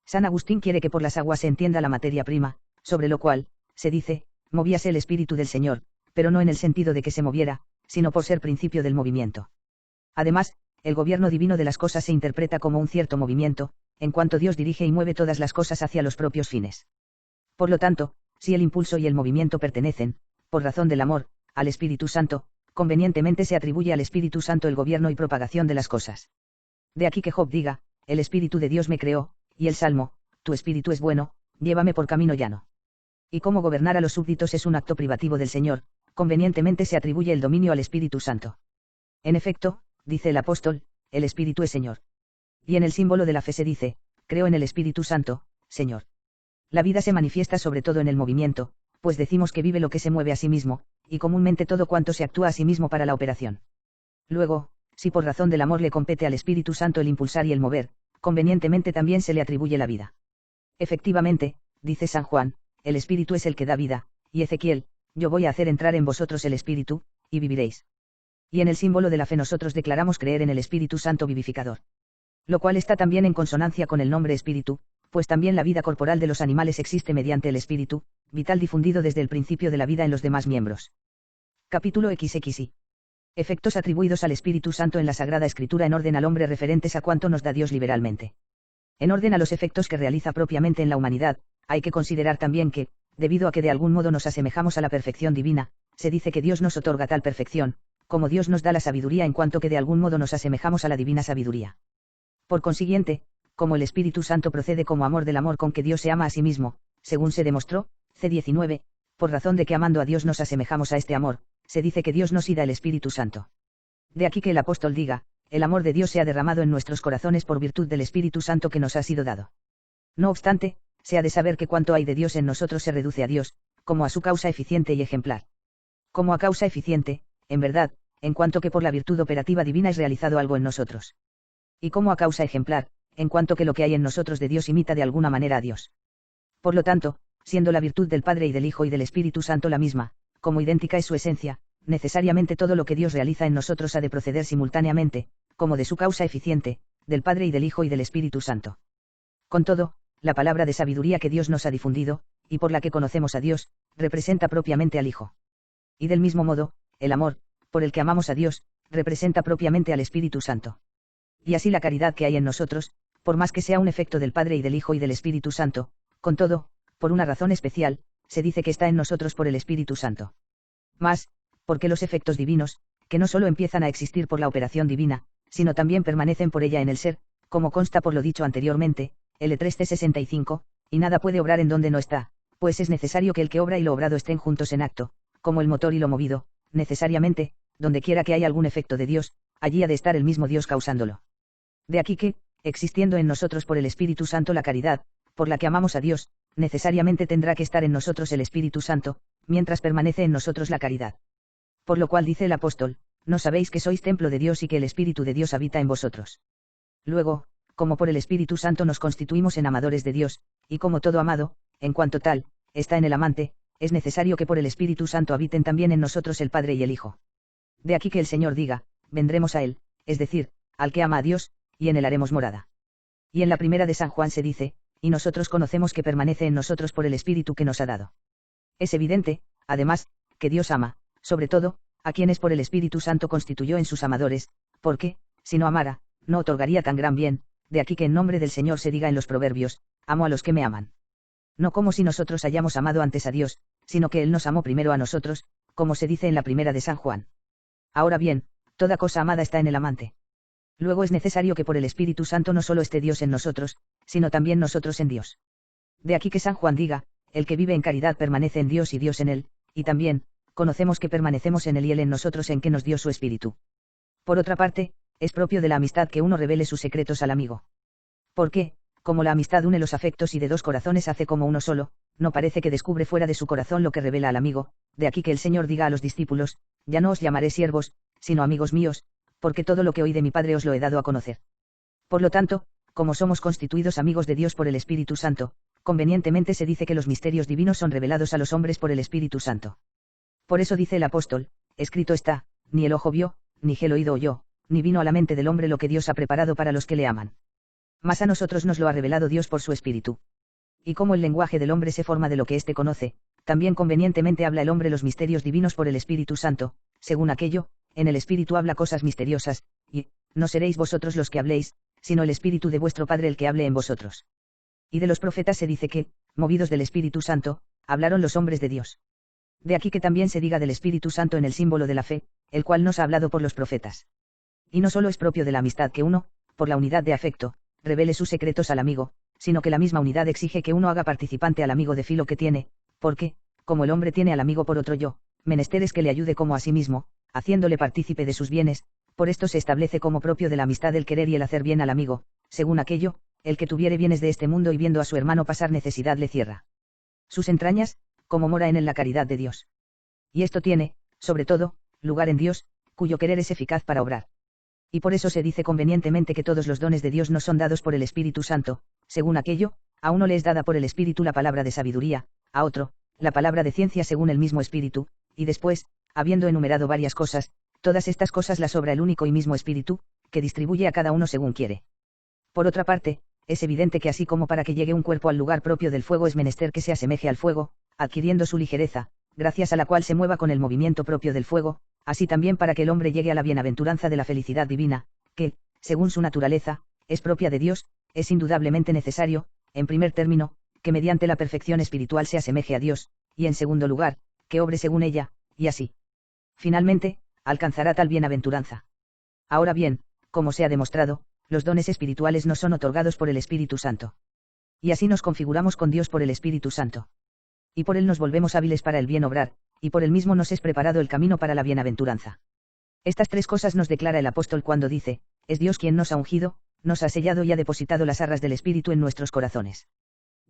San Agustín quiere que por las aguas se entienda la materia prima, sobre lo cual, se dice, movíase el Espíritu del Señor, pero no en el sentido de que se moviera, sino por ser principio del movimiento. Además, el gobierno divino de las cosas se interpreta como un cierto movimiento, en cuanto Dios dirige y mueve todas las cosas hacia los propios fines. Por lo tanto, si el impulso y el movimiento pertenecen, por razón del amor, al Espíritu Santo, convenientemente se atribuye al Espíritu Santo el gobierno y propagación de las cosas. De aquí que Job diga, el Espíritu de Dios me creó, y el Salmo, tu Espíritu es bueno, llévame por camino llano. Y como gobernar a los súbditos es un acto privativo del Señor, convenientemente se atribuye el dominio al Espíritu Santo. En efecto, dice el apóstol, el Espíritu es Señor. Y en el símbolo de la fe se dice, creo en el Espíritu Santo, Señor. La vida se manifiesta sobre todo en el movimiento, pues decimos que vive lo que se mueve a sí mismo, y comúnmente todo cuanto se actúa a sí mismo para la operación. Luego, si por razón del amor le compete al Espíritu Santo el impulsar y el mover, convenientemente también se le atribuye la vida. Efectivamente, dice San Juan, el Espíritu es el que da vida, y Ezequiel, yo voy a hacer entrar en vosotros el Espíritu, y viviréis. Y en el símbolo de la fe nosotros declaramos creer en el Espíritu Santo vivificador. Lo cual está también en consonancia con el nombre Espíritu, pues también la vida corporal de los animales existe mediante el Espíritu, vital difundido desde el principio de la vida en los demás miembros. Capítulo XXI. Efectos atribuidos al Espíritu Santo en la Sagrada Escritura en orden al hombre referentes a cuánto nos da Dios liberalmente. En orden a los efectos que realiza propiamente en la humanidad, hay que considerar también que, debido a que de algún modo nos asemejamos a la perfección divina, se dice que Dios nos otorga tal perfección, como Dios nos da la sabiduría en cuanto que de algún modo nos asemejamos a la divina sabiduría. Por consiguiente, como el Espíritu Santo procede como amor del amor con que Dios se ama a sí mismo, según se demostró, C19, por razón de que amando a Dios nos asemejamos a este amor, se dice que Dios nos da el Espíritu Santo. De aquí que el apóstol diga, el amor de Dios se ha derramado en nuestros corazones por virtud del Espíritu Santo que nos ha sido dado. No obstante, se ha de saber que cuanto hay de Dios en nosotros se reduce a Dios, como a su causa eficiente y ejemplar. Como a causa eficiente, en verdad, en cuanto que por la virtud operativa divina es realizado algo en nosotros. Y como a causa ejemplar, en cuanto que lo que hay en nosotros de Dios imita de alguna manera a Dios. Por lo tanto, siendo la virtud del Padre y del Hijo y del Espíritu Santo la misma, como idéntica es su esencia, necesariamente todo lo que Dios realiza en nosotros ha de proceder simultáneamente, como de su causa eficiente, del Padre y del Hijo y del Espíritu Santo. Con todo, la palabra de sabiduría que Dios nos ha difundido, y por la que conocemos a Dios, representa propiamente al Hijo. Y del mismo modo, el amor, por el que amamos a Dios, representa propiamente al Espíritu Santo. Y así la caridad que hay en nosotros, por más que sea un efecto del Padre y del Hijo y del Espíritu Santo, con todo, por una razón especial, se dice que está en nosotros por el Espíritu Santo. Más, porque los efectos divinos, que no solo empiezan a existir por la operación divina, sino también permanecen por ella en el ser, como consta por lo dicho anteriormente, L3C65, y nada puede obrar en donde no está, pues es necesario que el que obra y lo obrado estén juntos en acto, como el motor y lo movido, necesariamente, donde quiera que haya algún efecto de Dios, allí ha de estar el mismo Dios causándolo. De aquí que, existiendo en nosotros por el Espíritu Santo la caridad, por la que amamos a Dios, necesariamente tendrá que estar en nosotros el Espíritu Santo, mientras permanece en nosotros la caridad. Por lo cual dice el apóstol, ¿no sabéis que sois templo de Dios y que el Espíritu de Dios habita en vosotros? Luego, como por el Espíritu Santo nos constituimos en amadores de Dios, y como todo amado, en cuanto tal, está en el amante, es necesario que por el Espíritu Santo habiten también en nosotros el Padre y el Hijo. De aquí que el Señor diga, vendremos a Él, es decir, al que ama a Dios, y en Él haremos morada. Y en la primera de San Juan se dice, y nosotros conocemos que permanece en nosotros por el Espíritu que nos ha dado. Es evidente, además, que Dios ama, sobre todo, a quienes por el Espíritu Santo constituyó en sus amadores, porque, si no amara, no otorgaría tan gran bien, de aquí que en nombre del Señor se diga en los proverbios, amo a los que me aman. No como si nosotros hayamos amado antes a Dios, sino que Él nos amó primero a nosotros, como se dice en la primera de San Juan. Ahora bien, toda cosa amada está en el amante. Luego es necesario que por el Espíritu Santo no solo esté Dios en nosotros, sino también nosotros en Dios. De aquí que San Juan diga, el que vive en caridad permanece en Dios y Dios en él, y también, conocemos que permanecemos en él y él en nosotros en que nos dio su Espíritu. Por otra parte, es propio de la amistad que uno revele sus secretos al amigo. Porque, como la amistad une los afectos y de dos corazones hace como uno solo, no parece que descubre fuera de su corazón lo que revela al amigo, de aquí que el Señor diga a los discípulos, ya no os llamaré siervos, sino amigos míos, porque todo lo que oí de mi Padre os lo he dado a conocer. Por lo tanto, como somos constituidos amigos de Dios por el Espíritu Santo, convenientemente se dice que los misterios divinos son revelados a los hombres por el Espíritu Santo. Por eso dice el apóstol, escrito está, ni el ojo vio, ni el oído oyó, ni vino a la mente del hombre lo que Dios ha preparado para los que le aman. Mas a nosotros nos lo ha revelado Dios por su Espíritu. Y como el lenguaje del hombre se forma de lo que éste conoce, también convenientemente habla el hombre los misterios divinos por el Espíritu Santo, según aquello, en el Espíritu habla cosas misteriosas, y, no seréis vosotros los que habléis, sino el Espíritu de vuestro Padre el que hable en vosotros. Y de los profetas se dice que, movidos del Espíritu Santo, hablaron los hombres de Dios. De aquí que también se diga del Espíritu Santo en el símbolo de la fe, el cual nos ha hablado por los profetas. Y no solo es propio de la amistad que uno, por la unidad de afecto, revele sus secretos al amigo, sino que la misma unidad exige que uno haga participante al amigo de filo que tiene, porque, como el hombre tiene al amigo por otro yo, menester es que le ayude como a sí mismo, haciéndole partícipe de sus bienes, por esto se establece como propio de la amistad el querer y el hacer bien al amigo, según aquello, el que tuviere bienes de este mundo y viendo a su hermano pasar necesidad le cierra sus entrañas, como mora en él la caridad de Dios. Y esto tiene, sobre todo, lugar en Dios, cuyo querer es eficaz para obrar. Y por eso se dice convenientemente que todos los dones de Dios nos son dados por el Espíritu Santo, según aquello, a uno le es dada por el Espíritu la palabra de sabiduría, a otro, la palabra de ciencia según el mismo Espíritu, y después, habiendo enumerado varias cosas, todas estas cosas las obra el único y mismo Espíritu, que distribuye a cada uno según quiere. Por otra parte, es evidente que así como para que llegue un cuerpo al lugar propio del fuego es menester que se asemeje al fuego, adquiriendo su ligereza, gracias a la cual se mueva con el movimiento propio del fuego, así también para que el hombre llegue a la bienaventuranza de la felicidad divina, que, según su naturaleza, es propia de Dios, es indudablemente necesario, en primer término, que mediante la perfección espiritual se asemeje a Dios, y en segundo lugar, que obre según ella, y así. Finalmente, alcanzará tal bienaventuranza. Ahora bien, como se ha demostrado, los dones espirituales nos son otorgados por el Espíritu Santo. Y así nos configuramos con Dios por el Espíritu Santo. Y por él nos volvemos hábiles para el bien obrar, y por él mismo nos es preparado el camino para la bienaventuranza. Estas tres cosas nos declara el apóstol cuando dice, es Dios quien nos ha ungido, nos ha sellado y ha depositado las arras del Espíritu en nuestros corazones.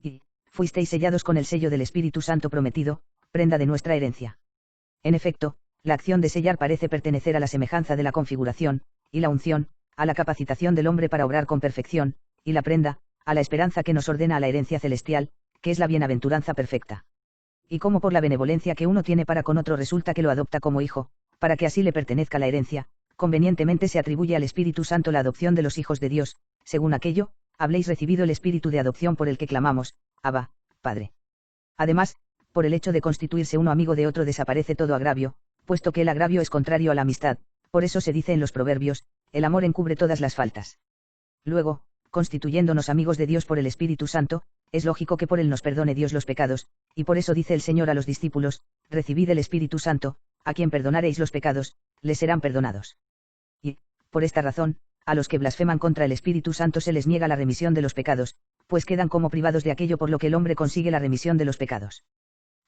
Y, fuisteis sellados con el sello del Espíritu Santo prometido, prenda de nuestra herencia. En efecto, La acción de sellar parece pertenecer a la semejanza de la configuración, y la unción, a la capacitación del hombre para obrar con perfección, y la prenda, a la esperanza que nos ordena a la herencia celestial, que es la bienaventuranza perfecta. Y como por la benevolencia que uno tiene para con otro resulta que lo adopta como hijo, para que así le pertenezca la herencia, convenientemente se atribuye al Espíritu Santo la adopción de los hijos de Dios, según aquello, habléis recibido el espíritu de adopción por el que clamamos, Abba, Padre. Además, por el hecho de constituirse uno amigo de otro desaparece todo agravio, puesto que el agravio es contrario a la amistad, por eso se dice en los proverbios, el amor encubre todas las faltas. Luego, constituyéndonos amigos de Dios por el Espíritu Santo, es lógico que por él nos perdone Dios los pecados, y por eso dice el Señor a los discípulos, recibid el Espíritu Santo, a quien perdonareis los pecados, les serán perdonados. Y, por esta razón, a los que blasfeman contra el Espíritu Santo se les niega la remisión de los pecados, pues quedan como privados de aquello por lo que el hombre consigue la remisión de los pecados.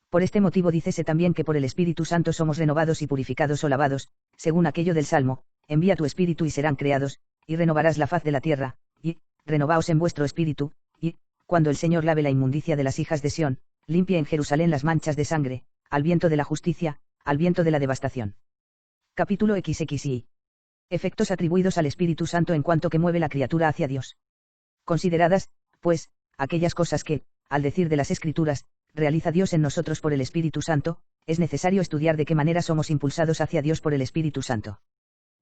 Por este motivo dícese también que por el Espíritu Santo somos renovados y purificados o lavados, según aquello del Salmo, envía tu Espíritu y serán creados, y renovarás la faz de la tierra, y, renovaos en vuestro espíritu, y, cuando el Señor lave la inmundicia de las hijas de Sión, limpie en Jerusalén las manchas de sangre, al viento de la justicia, al viento de la devastación. Capítulo XXI. Efectos atribuidos al Espíritu Santo en cuanto que mueve la criatura hacia Dios. Consideradas, pues, aquellas cosas que, al decir de las Escrituras, realiza Dios en nosotros por el Espíritu Santo, es necesario estudiar de qué manera somos impulsados hacia Dios por el Espíritu Santo.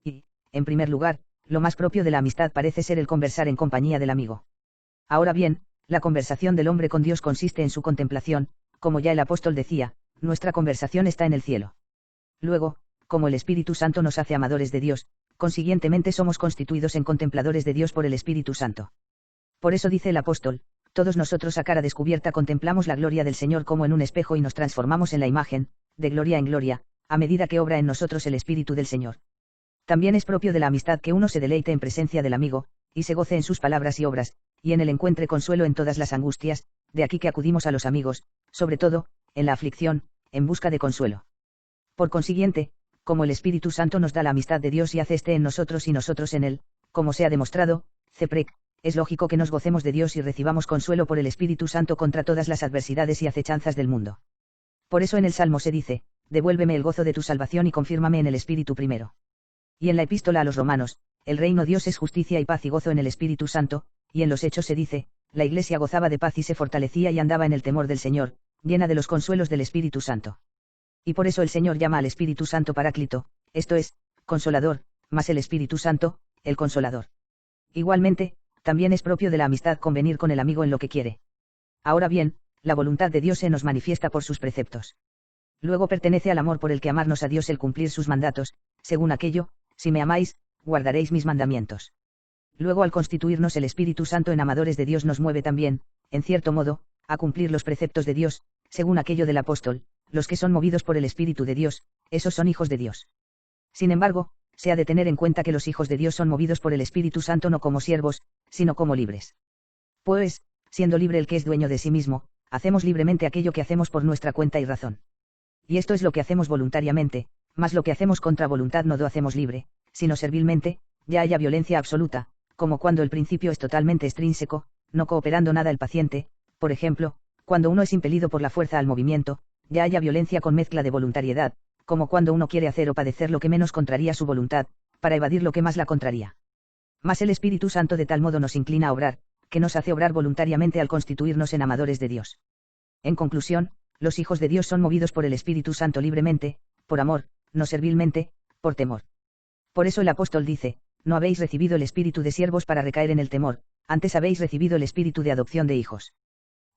Y, en primer lugar, lo más propio de la amistad parece ser el conversar en compañía del amigo. Ahora bien, la conversación del hombre con Dios consiste en su contemplación, como ya el apóstol decía, nuestra conversación está en el cielo. Luego, como el Espíritu Santo nos hace amadores de Dios, consiguientemente somos constituidos en contempladores de Dios por el Espíritu Santo. Por eso dice el apóstol, todos nosotros a cara descubierta contemplamos la gloria del Señor como en un espejo y nos transformamos en la imagen, de gloria en gloria, a medida que obra en nosotros el Espíritu del Señor. También es propio de la amistad que uno se deleite en presencia del amigo, y se goce en sus palabras y obras, y en él encuentre consuelo en todas las angustias, de aquí que acudimos a los amigos, sobre todo, en la aflicción, en busca de consuelo. Por consiguiente, como el Espíritu Santo nos da la amistad de Dios y hace en nosotros y nosotros en él, como se ha demostrado, Ceprec, es lógico que nos gocemos de Dios y recibamos consuelo por el Espíritu Santo contra todas las adversidades y acechanzas del mundo. Por eso en el Salmo se dice, devuélveme el gozo de tu salvación y confírmame en el Espíritu primero. Y en la epístola a los Romanos, el reino Dios es justicia y paz y gozo en el Espíritu Santo, y en los Hechos se dice, la Iglesia gozaba de paz y se fortalecía y andaba en el temor del Señor, llena de los consuelos del Espíritu Santo. Y por eso el Señor llama al Espíritu Santo Paráclito, esto es, Consolador, más el Espíritu Santo, el Consolador. Igualmente, también es propio de la amistad convenir con el amigo en lo que quiere. Ahora bien, la voluntad de Dios se nos manifiesta por sus preceptos. Luego pertenece al amor por el que amarnos a Dios el cumplir sus mandatos, según aquello, si me amáis, guardaréis mis mandamientos. Luego al constituirnos el Espíritu Santo en amadores de Dios nos mueve también, en cierto modo, a cumplir los preceptos de Dios, según aquello del apóstol, los que son movidos por el Espíritu de Dios, esos son hijos de Dios. Sin embargo, se ha de tener en cuenta que los hijos de Dios son movidos por el Espíritu Santo no como siervos, sino como libres. Pues, siendo libre el que es dueño de sí mismo, hacemos libremente aquello que hacemos por nuestra cuenta y razón. Y esto es lo que hacemos voluntariamente, mas lo que hacemos contra voluntad no lo hacemos libre, sino servilmente, ya haya violencia absoluta, como cuando el principio es totalmente extrínseco, no cooperando nada el paciente, por ejemplo, cuando uno es impelido por la fuerza al movimiento, ya haya violencia con mezcla de voluntariedad, como cuando uno quiere hacer o padecer lo que menos contraría su voluntad, para evadir lo que más la contraría. Mas el Espíritu Santo de tal modo nos inclina a obrar, que nos hace obrar voluntariamente al constituirnos en amadores de Dios. En conclusión, los hijos de Dios son movidos por el Espíritu Santo libremente, por amor, no servilmente, por temor. Por eso el apóstol dice, no habéis recibido el espíritu de siervos para recaer en el temor, antes habéis recibido el espíritu de adopción de hijos.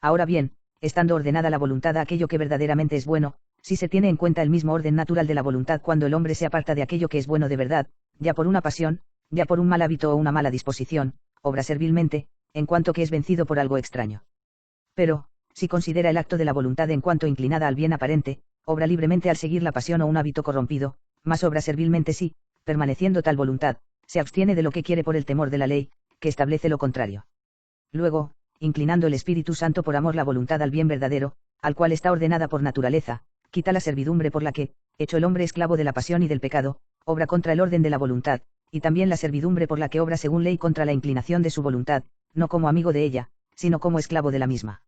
Ahora bien, estando ordenada la voluntad a aquello que verdaderamente es bueno, si se tiene en cuenta el mismo orden natural de la voluntad cuando el hombre se aparta de aquello que es bueno de verdad, ya por una pasión, ya por un mal hábito o una mala disposición, obra servilmente, en cuanto que es vencido por algo extraño. Pero, si considera el acto de la voluntad en cuanto inclinada al bien aparente, obra libremente al seguir la pasión o un hábito corrompido, mas obra servilmente si, permaneciendo tal voluntad, se abstiene de lo que quiere por el temor de la ley, que establece lo contrario. Luego, inclinando el Espíritu Santo por amor la voluntad al bien verdadero, al cual está ordenada por naturaleza, quita la servidumbre por la que, hecho el hombre esclavo de la pasión y del pecado, obra contra el orden de la voluntad, y también la servidumbre por la que obra según ley contra la inclinación de su voluntad, no como amigo de ella, sino como esclavo de la misma.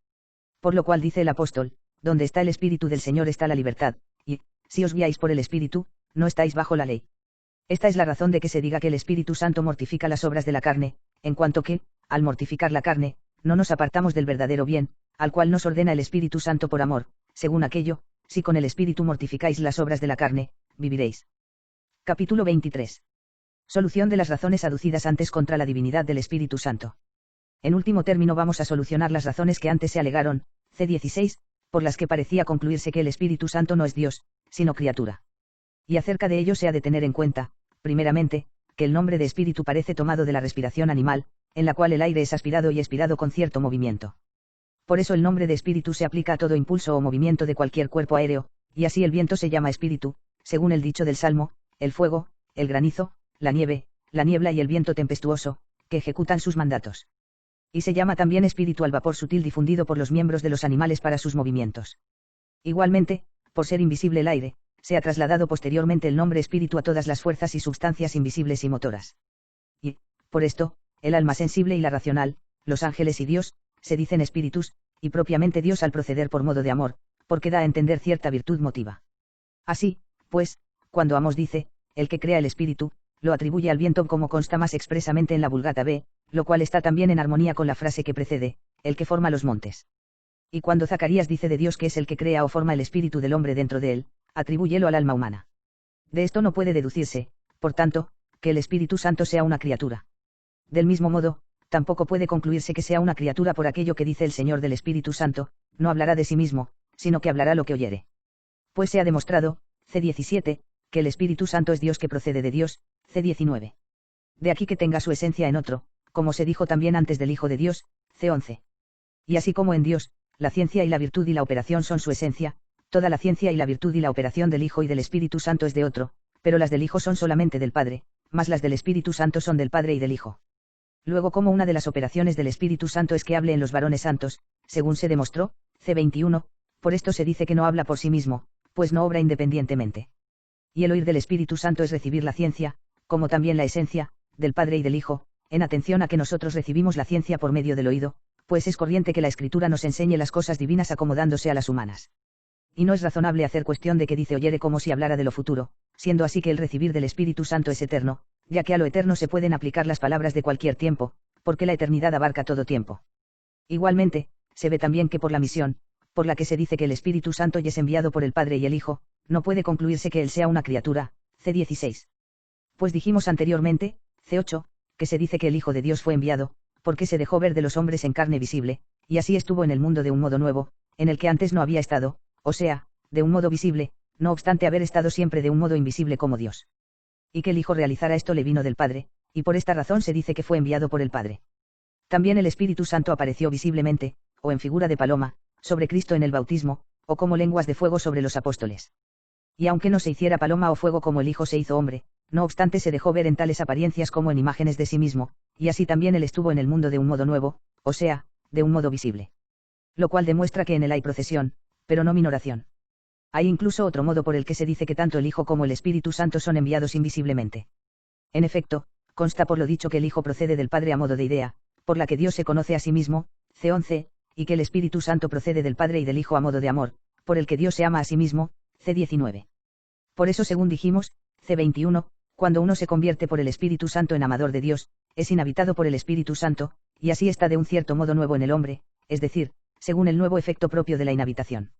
Por lo cual dice el apóstol, donde está el Espíritu del Señor está la libertad, y, si os guiáis por el Espíritu, no estáis bajo la ley. Esta es la razón de que se diga que el Espíritu Santo mortifica las obras de la carne, en cuanto que, al mortificar la carne, no nos apartamos del verdadero bien, al cual nos ordena el Espíritu Santo por amor, según aquello, si con el Espíritu mortificáis las obras de la carne, viviréis. Capítulo 23. Solución de las razones aducidas antes contra la divinidad del Espíritu Santo. En último término vamos a solucionar las razones que antes se alegaron, C16, por las que parecía concluirse que el Espíritu Santo no es Dios, sino criatura. Y acerca de ello se ha de tener en cuenta, primeramente, que el nombre de espíritu parece tomado de la respiración animal, en la cual el aire es aspirado y expirado con cierto movimiento. Por eso el nombre de espíritu se aplica a todo impulso o movimiento de cualquier cuerpo aéreo, y así el viento se llama espíritu, según el dicho del Salmo, el fuego, el granizo, la nieve, la niebla y el viento tempestuoso, que ejecutan sus mandatos. Y se llama también espíritu al vapor sutil difundido por los miembros de los animales para sus movimientos. Igualmente, por ser invisible el aire, se ha trasladado posteriormente el nombre espíritu a todas las fuerzas y substancias invisibles y motoras. Y, por esto, el alma sensible y la racional, los ángeles y Dios, se dicen espíritus, y propiamente Dios al proceder por modo de amor, porque da a entender cierta virtud motiva. Así, pues, cuando Amós dice, el que crea el espíritu, lo atribuye al viento como consta más expresamente en la Vulgata B, lo cual está también en armonía con la frase que precede, el que forma los montes. Y cuando Zacarías dice de Dios que es el que crea o forma el espíritu del hombre dentro de él, atribúyelo al alma humana. De esto no puede deducirse, por tanto, que el Espíritu Santo sea una criatura. Del mismo modo, tampoco puede concluirse que sea una criatura por aquello que dice el Señor del Espíritu Santo, no hablará de sí mismo, sino que hablará lo que oyere. Pues se ha demostrado, C17, que el Espíritu Santo es Dios que procede de Dios, C19. De aquí que tenga su esencia en otro, como se dijo también antes del Hijo de Dios, C11. Y así como en Dios, la ciencia y la virtud y la operación son su esencia, toda la ciencia y la virtud y la operación del Hijo y del Espíritu Santo es de otro, pero las del Hijo son solamente del Padre, mas las del Espíritu Santo son del Padre y del Hijo. Luego como una de las operaciones del Espíritu Santo es que hable en los varones santos, según se demostró, C21, por esto se dice que no habla por sí mismo, pues no obra independientemente. Y el oír del Espíritu Santo es recibir la ciencia, como también la esencia, del Padre y del Hijo, en atención a que nosotros recibimos la ciencia por medio del oído, pues es corriente que la Escritura nos enseñe las cosas divinas acomodándose a las humanas. Y no es razonable hacer cuestión de que dice oyere como si hablara de lo futuro, siendo así que el recibir del Espíritu Santo es eterno, ya que a lo eterno se pueden aplicar las palabras de cualquier tiempo, porque la eternidad abarca todo tiempo. Igualmente, se ve también que por la misión, por la que se dice que el Espíritu Santo ya es enviado por el Padre y el Hijo, no puede concluirse que él sea una criatura, C16. Pues dijimos anteriormente, C8, que se dice que el Hijo de Dios fue enviado, porque se dejó ver de los hombres en carne visible, y así estuvo en el mundo de un modo nuevo, en el que antes no había estado, o sea, de un modo visible, no obstante haber estado siempre de un modo invisible como Dios. Y que el Hijo realizara esto le vino del Padre, y por esta razón se dice que fue enviado por el Padre. También el Espíritu Santo apareció visiblemente, o en figura de paloma, sobre Cristo en el bautismo, o como lenguas de fuego sobre los apóstoles. Y aunque no se hiciera paloma o fuego como el Hijo se hizo hombre, no obstante se dejó ver en tales apariencias como en imágenes de sí mismo, y así también él estuvo en el mundo de un modo nuevo, o sea, de un modo visible. Lo cual demuestra que en él hay procesión, pero no minoración. Hay incluso otro modo por el que se dice que tanto el Hijo como el Espíritu Santo son enviados invisiblemente. En efecto, consta por lo dicho que el Hijo procede del Padre a modo de idea, por la que Dios se conoce a sí mismo, C11, y que el Espíritu Santo procede del Padre y del Hijo a modo de amor, por el que Dios se ama a sí mismo, C19. Por eso según dijimos, C21, cuando uno se convierte por el Espíritu Santo en amador de Dios, es inhabitado por el Espíritu Santo, y así está de un cierto modo nuevo en el hombre, es decir, según el nuevo efecto propio de la inhabitación.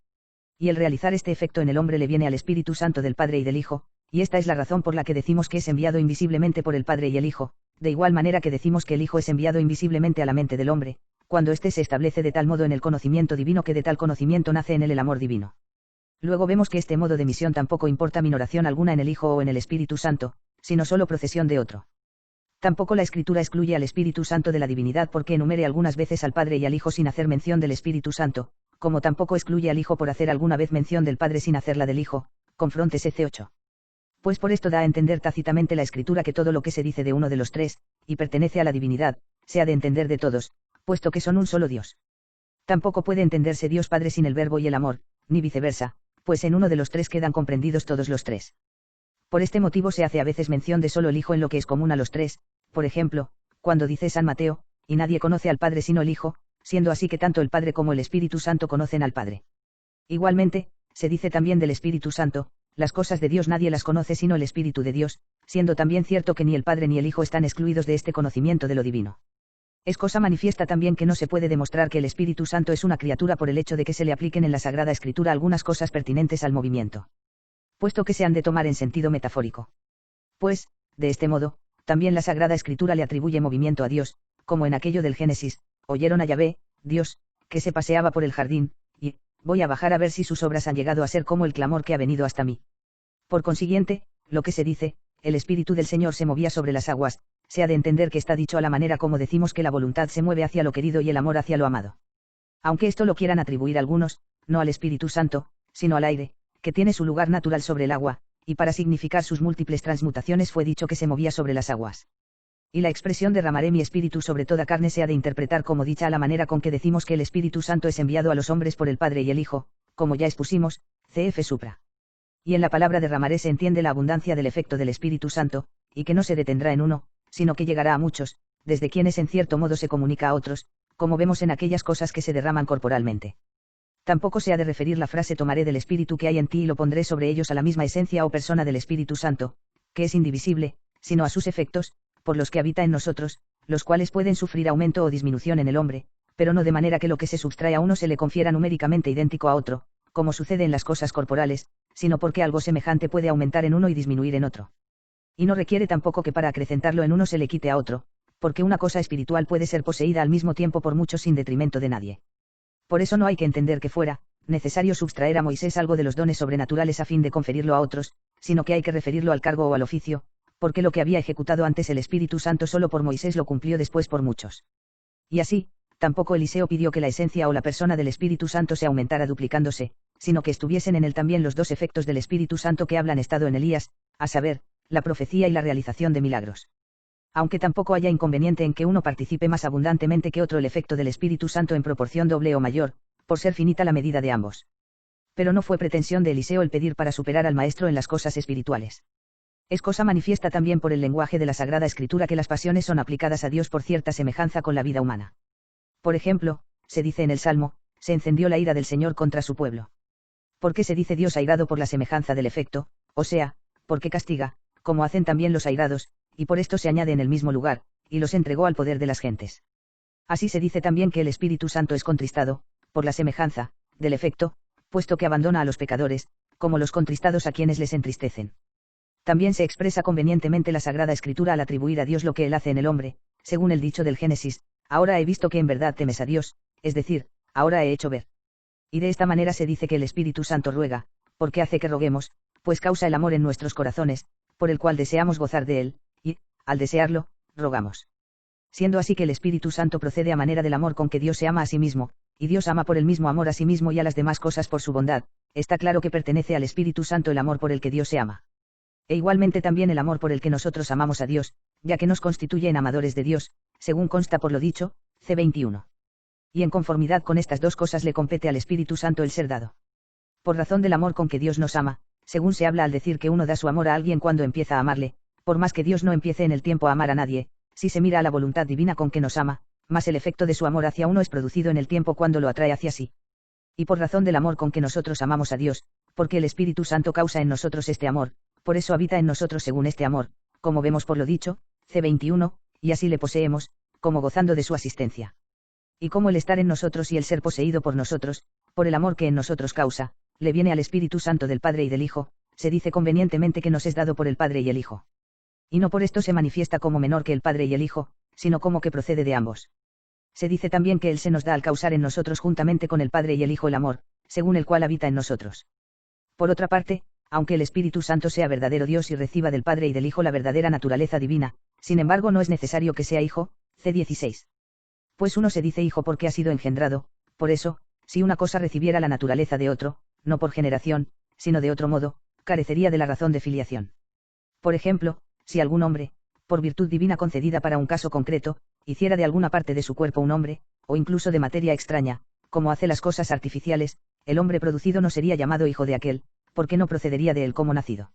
Y el realizar este efecto en el hombre le viene al Espíritu Santo del Padre y del Hijo, y esta es la razón por la que decimos que es enviado invisiblemente por el Padre y el Hijo, de igual manera que decimos que el Hijo es enviado invisiblemente a la mente del hombre, cuando éste se establece de tal modo en el conocimiento divino que de tal conocimiento nace en él el amor divino. Luego vemos que este modo de misión tampoco importa minoración alguna en el Hijo o en el Espíritu Santo, sino solo procesión de otro. Tampoco la Escritura excluye al Espíritu Santo de la divinidad porque enumere algunas veces al Padre y al Hijo sin hacer mención del Espíritu Santo, como tampoco excluye al Hijo por hacer alguna vez mención del Padre sin hacerla del Hijo, confrontes C8. Pues por esto da a entender tácitamente la Escritura que todo lo que se dice de uno de los tres, y pertenece a la divinidad, se ha de entender de todos, puesto que son un solo Dios. Tampoco puede entenderse Dios Padre sin el Verbo y el amor, ni viceversa, pues en uno de los tres quedan comprendidos todos los tres. Por este motivo se hace a veces mención de solo el Hijo en lo que es común a los tres, por ejemplo, cuando dice San Mateo, y nadie conoce al Padre sino el Hijo, siendo así que tanto el Padre como el Espíritu Santo conocen al Padre. Igualmente, se dice también del Espíritu Santo, las cosas de Dios nadie las conoce sino el Espíritu de Dios, siendo también cierto que ni el Padre ni el Hijo están excluidos de este conocimiento de lo divino. Es cosa manifiesta también que no se puede demostrar que el Espíritu Santo es una criatura por el hecho de que se le apliquen en la Sagrada Escritura algunas cosas pertinentes al movimiento, puesto que se han de tomar en sentido metafórico. Pues, de este modo, también la Sagrada Escritura le atribuye movimiento a Dios, como en aquello del Génesis, oyeron a Yahvé, Dios, que se paseaba por el jardín, y, voy a bajar a ver si sus obras han llegado a ser como el clamor que ha venido hasta mí. Por consiguiente, lo que se dice, el Espíritu del Señor se movía sobre las aguas, se ha de entender que está dicho a la manera como decimos que la voluntad se mueve hacia lo querido y el amor hacia lo amado. Aunque esto lo quieran atribuir algunos, no al Espíritu Santo, sino al aire, que tiene su lugar natural sobre el agua, y para significar sus múltiples transmutaciones fue dicho que se movía sobre las aguas. Y la expresión derramaré mi espíritu sobre toda carne se ha de interpretar como dicha a la manera con que decimos que el Espíritu Santo es enviado a los hombres por el Padre y el Hijo, como ya expusimos, cf. supra. Y en la palabra derramaré se entiende la abundancia del efecto del Espíritu Santo, y que no se detendrá en uno, sino que llegará a muchos, desde quienes en cierto modo se comunica a otros, como vemos en aquellas cosas que se derraman corporalmente. Tampoco se ha de referir la frase tomaré del Espíritu que hay en ti y lo pondré sobre ellos a la misma esencia o persona del Espíritu Santo, que es indivisible, sino a sus efectos, por los que habita en nosotros, los cuales pueden sufrir aumento o disminución en el hombre, pero no de manera que lo que se subtrae a uno se le confiera numéricamente idéntico a otro, como sucede en las cosas corporales, sino porque algo semejante puede aumentar en uno y disminuir en otro. Y no requiere tampoco que para acrecentarlo en uno se le quite a otro, porque una cosa espiritual puede ser poseída al mismo tiempo por muchos sin detrimento de nadie. Por eso no hay que entender que fuera necesario subtraer a Moisés algo de los dones sobrenaturales a fin de conferirlo a otros, sino que hay que referirlo al cargo o al oficio, porque lo que había ejecutado antes el Espíritu Santo solo por Moisés lo cumplió después por muchos. Y así, tampoco Eliseo pidió que la esencia o la persona del Espíritu Santo se aumentara duplicándose, sino que estuviesen en él también los dos efectos del Espíritu Santo que hablan estado en Elías, a saber, la profecía y la realización de milagros. Aunque tampoco haya inconveniente en que uno participe más abundantemente que otro el efecto del Espíritu Santo en proporción doble o mayor, por ser finita la medida de ambos. Pero no fue pretensión de Eliseo el pedir para superar al Maestro en las cosas espirituales. Es cosa manifiesta también por el lenguaje de la Sagrada Escritura que las pasiones son aplicadas a Dios por cierta semejanza con la vida humana. Por ejemplo, se dice en el Salmo, se encendió la ira del Señor contra su pueblo. ¿Por qué se dice Dios airado por la semejanza del efecto, o sea, porque castiga, como hacen también los airados, y por esto se añade en el mismo lugar, y los entregó al poder de las gentes? Así se dice también que el Espíritu Santo es contristado, por la semejanza, del efecto, puesto que abandona a los pecadores, como los contristados a quienes les entristecen. También se expresa convenientemente la Sagrada Escritura al atribuir a Dios lo que Él hace en el hombre, según el dicho del Génesis, ahora he visto que en verdad temes a Dios, es decir, ahora he hecho ver. Y de esta manera se dice que el Espíritu Santo ruega, porque hace que roguemos, pues causa el amor en nuestros corazones, por el cual deseamos gozar de Él, y, al desearlo, rogamos. Siendo así que el Espíritu Santo procede a manera del amor con que Dios se ama a sí mismo, y Dios ama por el mismo amor a sí mismo y a las demás cosas por su bondad, está claro que pertenece al Espíritu Santo el amor por el que Dios se ama. E igualmente también el amor por el que nosotros amamos a Dios, ya que nos constituye en amadores de Dios, según consta por lo dicho, C21. Y en conformidad con estas dos cosas le compete al Espíritu Santo el ser dado. Por razón del amor con que Dios nos ama, según se habla al decir que uno da su amor a alguien cuando empieza a amarle, por más que Dios no empiece en el tiempo a amar a nadie, si se mira a la voluntad divina con que nos ama, más el efecto de su amor hacia uno es producido en el tiempo cuando lo atrae hacia sí. Y por razón del amor con que nosotros amamos a Dios, porque el Espíritu Santo causa en nosotros este amor, por eso habita en nosotros según este amor, como vemos por lo dicho, C21, y así le poseemos, como gozando de su asistencia. Y como el estar en nosotros y el ser poseído por nosotros, por el amor que en nosotros causa, le viene al Espíritu Santo del Padre y del Hijo, se dice convenientemente que nos es dado por el Padre y el Hijo. Y no por esto se manifiesta como menor que el Padre y el Hijo, sino como que procede de ambos. Se dice también que Él se nos da al causar en nosotros juntamente con el Padre y el Hijo el amor, según el cual habita en nosotros. Por otra parte, aunque el Espíritu Santo sea verdadero Dios y reciba del Padre y del Hijo la verdadera naturaleza divina, sin embargo no es necesario que sea Hijo, C16. Pues uno se dice hijo porque ha sido engendrado, por eso, si una cosa recibiera la naturaleza de otro, no por generación, sino de otro modo, carecería de la razón de filiación. Por ejemplo, si algún hombre, por virtud divina concedida para un caso concreto, hiciera de alguna parte de su cuerpo un hombre, o incluso de materia extraña, como hace las cosas artificiales, el hombre producido no sería llamado hijo de aquel, porque no procedería de él como nacido.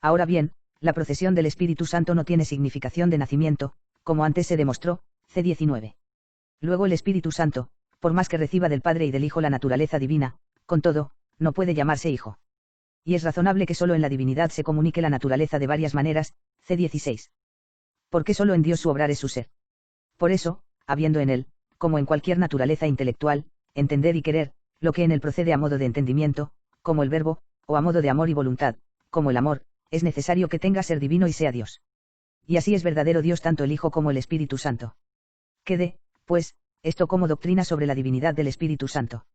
Ahora bien, la procesión del Espíritu Santo no tiene significación de nacimiento, como antes se demostró, C19. Luego el Espíritu Santo, por más que reciba del Padre y del Hijo la naturaleza divina, con todo, no puede llamarse hijo. Y es razonable que solo en la divinidad se comunique la naturaleza de varias maneras, C16. Porque solo en Dios su obrar es su ser. Por eso, habiendo en él, como en cualquier naturaleza intelectual, entender y querer, lo que en él procede a modo de entendimiento, como el verbo, o a modo de amor y voluntad, como el amor, es necesario que tenga ser divino y sea Dios. Y así es verdadero Dios tanto el Hijo como el Espíritu Santo. Quede, pues, esto como doctrina sobre la divinidad del Espíritu Santo.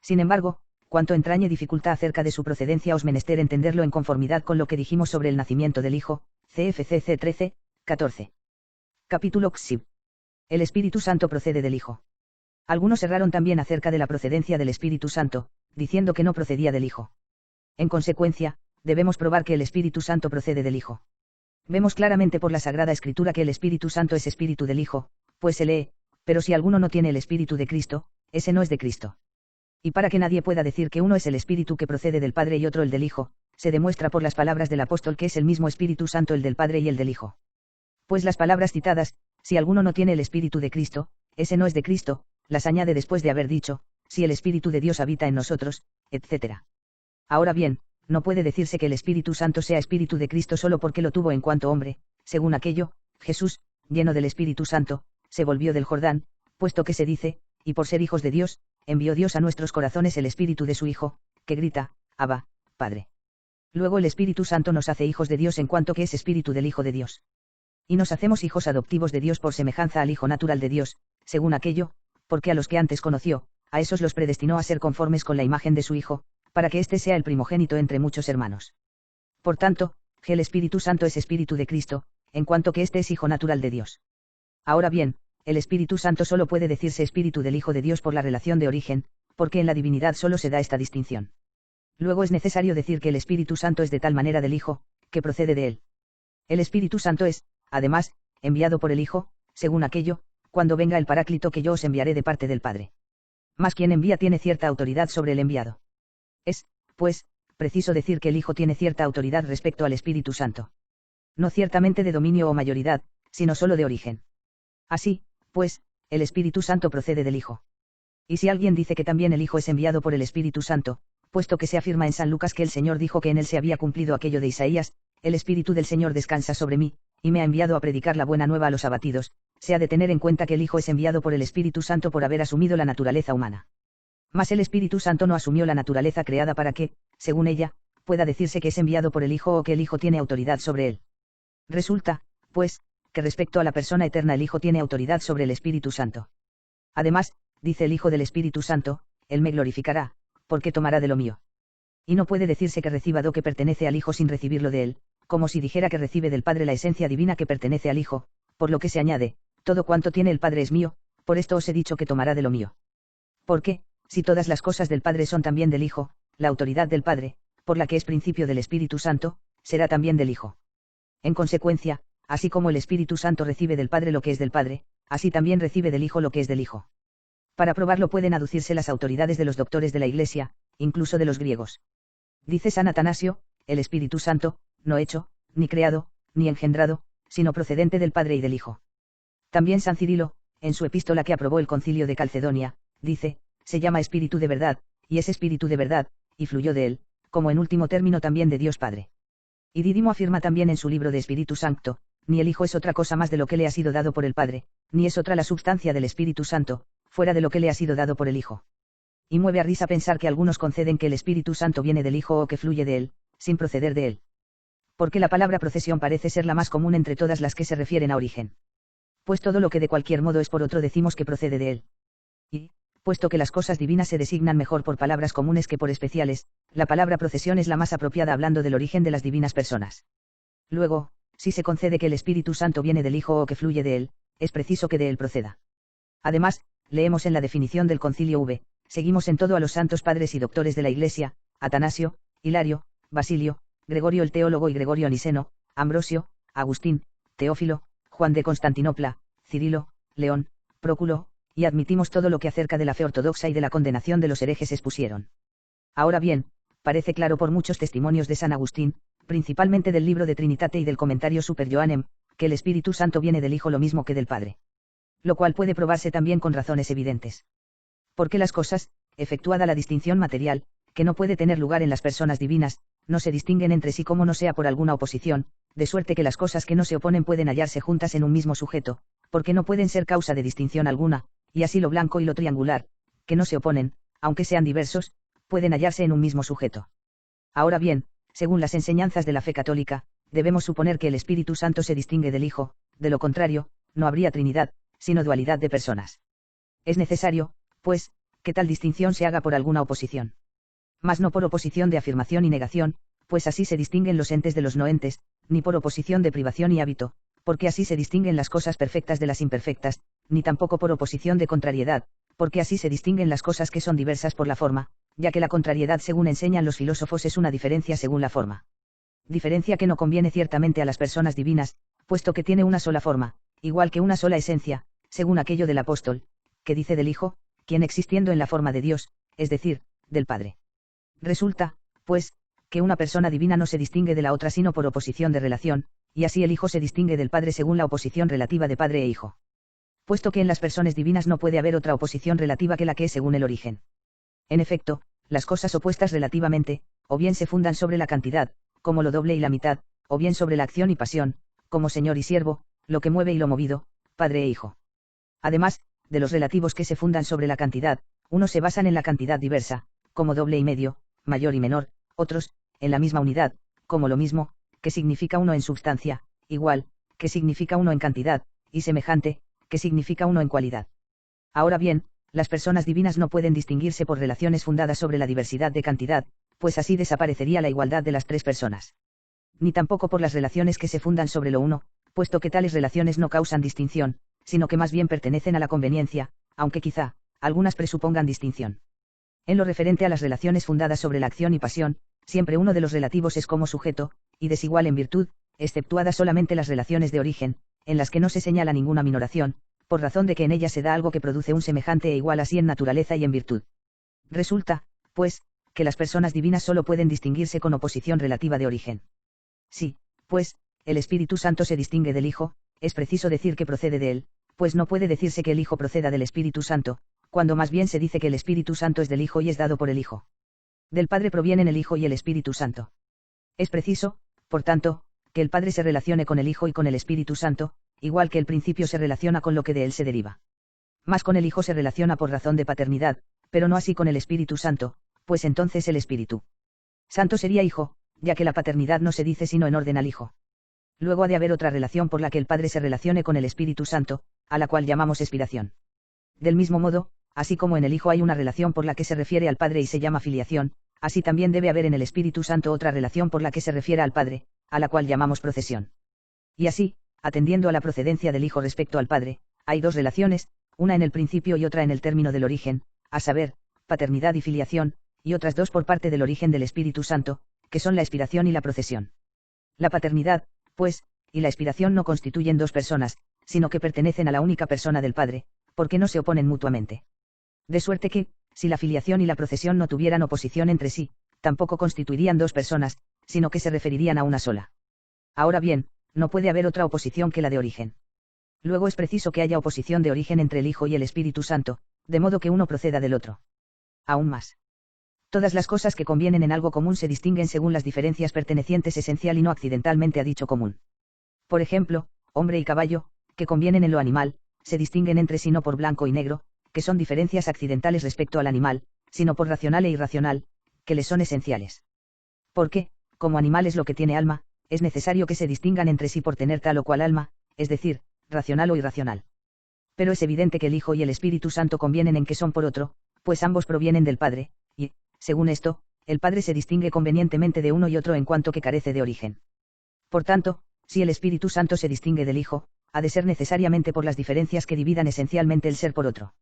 Sin embargo, cuanto entrañe dificultad acerca de su procedencia os menester entenderlo en conformidad con lo que dijimos sobre el nacimiento del Hijo, CFCC 13, 14. Capítulo XIV. El Espíritu Santo procede del Hijo. Algunos erraron también acerca de la procedencia del Espíritu Santo, diciendo que no procedía del Hijo. En consecuencia, debemos probar que el Espíritu Santo procede del Hijo. Vemos claramente por la Sagrada Escritura que el Espíritu Santo es Espíritu del Hijo, pues se lee, pero si alguno no tiene el Espíritu de Cristo, ese no es de Cristo. Y para que nadie pueda decir que uno es el Espíritu que procede del Padre y otro el del Hijo, se demuestra por las palabras del apóstol que es el mismo Espíritu Santo el del Padre y el del Hijo. Pues las palabras citadas, si alguno no tiene el Espíritu de Cristo, ese no es de Cristo, las añade después de haber dicho, si el Espíritu de Dios habita en nosotros, etc. Ahora bien, no puede decirse que el Espíritu Santo sea Espíritu de Cristo solo porque lo tuvo en cuanto hombre, según aquello, Jesús, lleno del Espíritu Santo, se volvió del Jordán, puesto que se dice, y por ser hijos de Dios, envió Dios a nuestros corazones el Espíritu de su Hijo, que grita, Abba, Padre. Luego el Espíritu Santo nos hace hijos de Dios en cuanto que es Espíritu del Hijo de Dios. Y nos hacemos hijos adoptivos de Dios por semejanza al Hijo natural de Dios, según aquello, porque a los que antes conoció, a esos los predestinó a ser conformes con la imagen de su Hijo, para que éste sea el primogénito entre muchos hermanos. Por tanto, que el Espíritu Santo es Espíritu de Cristo, en cuanto que éste es Hijo natural de Dios. Ahora bien, el Espíritu Santo solo puede decirse Espíritu del Hijo de Dios por la relación de origen, porque en la divinidad solo se da esta distinción. Luego es necesario decir que el Espíritu Santo es de tal manera del Hijo, que procede de él. El Espíritu Santo es, además, enviado por el Hijo, según aquello, cuando venga el Paráclito que yo os enviaré de parte del Padre. Mas quien envía tiene cierta autoridad sobre el enviado. Es, pues, preciso decir que el Hijo tiene cierta autoridad respecto al Espíritu Santo. No ciertamente de dominio o mayoridad, sino solo de origen. Así, pues, el Espíritu Santo procede del Hijo. Y si alguien dice que también el Hijo es enviado por el Espíritu Santo, puesto que se afirma en San Lucas que el Señor dijo que en él se había cumplido aquello de Isaías, el Espíritu del Señor descansa sobre mí, y me ha enviado a predicar la buena nueva a los abatidos, se ha de tener en cuenta que el Hijo es enviado por el Espíritu Santo por haber asumido la naturaleza humana. Mas el Espíritu Santo no asumió la naturaleza creada para que, según ella, pueda decirse que es enviado por el Hijo o que el Hijo tiene autoridad sobre él. Resulta, pues, que respecto a la persona eterna el Hijo tiene autoridad sobre el Espíritu Santo. Además, dice el Hijo del Espíritu Santo, él me glorificará, porque tomará de lo mío. Y no puede decirse que reciba do que pertenece al Hijo sin recibirlo de él, como si dijera que recibe del Padre la esencia divina que pertenece al Hijo, por lo que se añade, todo cuanto tiene el Padre es mío, por esto os he dicho que tomará de lo mío. Porque, si todas las cosas del Padre son también del Hijo, la autoridad del Padre, por la que es principio del Espíritu Santo, será también del Hijo. En consecuencia, así como el Espíritu Santo recibe del Padre lo que es del Padre, así también recibe del Hijo lo que es del Hijo. Para probarlo pueden aducirse las autoridades de los doctores de la Iglesia, incluso de los griegos. Dice San Atanasio, el Espíritu Santo, no hecho, ni creado, ni engendrado, sino procedente del Padre y del Hijo. También San Cirilo, en su epístola que aprobó el Concilio de Calcedonia, dice, se llama Espíritu de verdad, y es Espíritu de verdad, y fluyó de él, como en último término también de Dios Padre. Y Dídimo afirma también en su libro de Espíritu Santo, ni el Hijo es otra cosa más de lo que le ha sido dado por el Padre, ni es otra la substancia del Espíritu Santo, fuera de lo que le ha sido dado por el Hijo. Y mueve a risa pensar que algunos conceden que el Espíritu Santo viene del Hijo o que fluye de él, sin proceder de él. Porque la palabra procesión parece ser la más común entre todas las que se refieren a origen. Pues todo lo que de cualquier modo es por otro decimos que procede de él. Y, puesto que las cosas divinas se designan mejor por palabras comunes que por especiales, la palabra procesión es la más apropiada hablando del origen de las divinas personas. Luego, si se concede que el Espíritu Santo viene del Hijo o que fluye de él, es preciso que de él proceda. Además, leemos en la definición del Concilio V, seguimos en todo a los santos padres y doctores de la Iglesia, Atanasio, Hilario, Basilio, Gregorio el teólogo y Gregorio Niseno, Ambrosio, Agustín, Teófilo, Juan de Constantinopla, Cirilo, León, Próculo, y admitimos todo lo que acerca de la fe ortodoxa y de la condenación de los herejes expusieron. Ahora bien, parece claro por muchos testimonios de San Agustín, principalmente del libro de Trinitate y del comentario Super Joannem, que el Espíritu Santo viene del Hijo lo mismo que del Padre. Lo cual puede probarse también con razones evidentes. Porque las cosas, efectuada la distinción material, que no puede tener lugar en las personas divinas, no se distinguen entre sí como no sea por alguna oposición, de suerte que las cosas que no se oponen pueden hallarse juntas en un mismo sujeto, porque no pueden ser causa de distinción alguna, y así lo blanco y lo triangular, que no se oponen, aunque sean diversos, pueden hallarse en un mismo sujeto. Ahora bien, según las enseñanzas de la fe católica, debemos suponer que el Espíritu Santo se distingue del Hijo, de lo contrario, no habría Trinidad, sino dualidad de personas. Es necesario, pues, que tal distinción se haga por alguna oposición. Mas no por oposición de afirmación y negación, pues así se distinguen los entes de los no entes, ni por oposición de privación y hábito, porque así se distinguen las cosas perfectas de las imperfectas, ni tampoco por oposición de contrariedad, porque así se distinguen las cosas que son diversas por la forma, ya que la contrariedad, según enseñan los filósofos, es una diferencia según la forma. Diferencia que no conviene ciertamente a las personas divinas, puesto que tiene una sola forma, igual que una sola esencia, según aquello del apóstol, que dice del Hijo, quien existiendo en la forma de Dios, es decir, del Padre. Resulta, pues, que una persona divina no se distingue de la otra sino por oposición de relación, y así el Hijo se distingue del Padre según la oposición relativa de Padre e Hijo. Puesto que en las personas divinas no puede haber otra oposición relativa que la que es según el origen. En efecto, las cosas opuestas relativamente, o bien se fundan sobre la cantidad, como lo doble y la mitad, o bien sobre la acción y pasión, como Señor y siervo, lo que mueve y lo movido, Padre e Hijo. Además, de los relativos que se fundan sobre la cantidad, unos se basan en la cantidad diversa, como doble y medio, mayor y menor, otros, en la misma unidad, como lo mismo, que significa uno en substancia, igual, que significa uno en cantidad, y semejante, que significa uno en cualidad. Ahora bien, las personas divinas no pueden distinguirse por relaciones fundadas sobre la diversidad de cantidad, pues así desaparecería la igualdad de las tres personas. Ni tampoco por las relaciones que se fundan sobre lo uno, puesto que tales relaciones no causan distinción, sino que más bien pertenecen a la conveniencia, aunque quizá, algunas presupongan distinción. En lo referente a las relaciones fundadas sobre la acción y pasión, siempre uno de los relativos es como sujeto, y desigual en virtud, exceptuadas solamente las relaciones de origen, en las que no se señala ninguna minoración, por razón de que en ellas se da algo que produce un semejante e igual así en naturaleza y en virtud. Resulta, pues, que las personas divinas solo pueden distinguirse con oposición relativa de origen. Sí, pues, el Espíritu Santo se distingue del Hijo, es preciso decir que procede de él, pues no puede decirse que el Hijo proceda del Espíritu Santo, cuando más bien se dice que el Espíritu Santo es del Hijo y es dado por el Hijo. Del Padre provienen el Hijo y el Espíritu Santo. Es preciso, por tanto, que el Padre se relacione con el Hijo y con el Espíritu Santo, igual que el principio se relaciona con lo que de él se deriva. Más con el Hijo se relaciona por razón de paternidad, pero no así con el Espíritu Santo, pues entonces el Espíritu Santo sería Hijo, ya que la paternidad no se dice sino en orden al Hijo. Luego ha de haber otra relación por la que el Padre se relacione con el Espíritu Santo, a la cual llamamos expiración. Del mismo modo, así como en el Hijo hay una relación por la que se refiere al Padre y se llama filiación, así también debe haber en el Espíritu Santo otra relación por la que se refiere al Padre, a la cual llamamos procesión. Y así, atendiendo a la procedencia del Hijo respecto al Padre, hay dos relaciones, una en el principio y otra en el término del origen, a saber, paternidad y filiación, y otras dos por parte del origen del Espíritu Santo, que son la expiración y la procesión. La paternidad, pues, y la expiración no constituyen dos personas, sino que pertenecen a la única persona del Padre, porque no se oponen mutuamente. De suerte que, si la filiación y la procesión no tuvieran oposición entre sí, tampoco constituirían dos personas, sino que se referirían a una sola. Ahora bien, no puede haber otra oposición que la de origen. Luego es preciso que haya oposición de origen entre el Hijo y el Espíritu Santo, de modo que uno proceda del otro. Aún más. Todas las cosas que convienen en algo común se distinguen según las diferencias pertenecientes esencial y no accidentalmente a dicho común. Por ejemplo, hombre y caballo, que convienen en lo animal, se distinguen entre sí no por blanco y negro, que son diferencias accidentales respecto al animal, sino por racional e irracional, que les son esenciales. Porque, como animal es lo que tiene alma, es necesario que se distingan entre sí por tener tal o cual alma, es decir, racional o irracional. Pero es evidente que el Hijo y el Espíritu Santo convienen en que son por otro, pues ambos provienen del Padre, y, según esto, el Padre se distingue convenientemente de uno y otro en cuanto que carece de origen. Por tanto, si el Espíritu Santo se distingue del Hijo, ha de ser necesariamente por las diferencias que dividan esencialmente el ser por otro.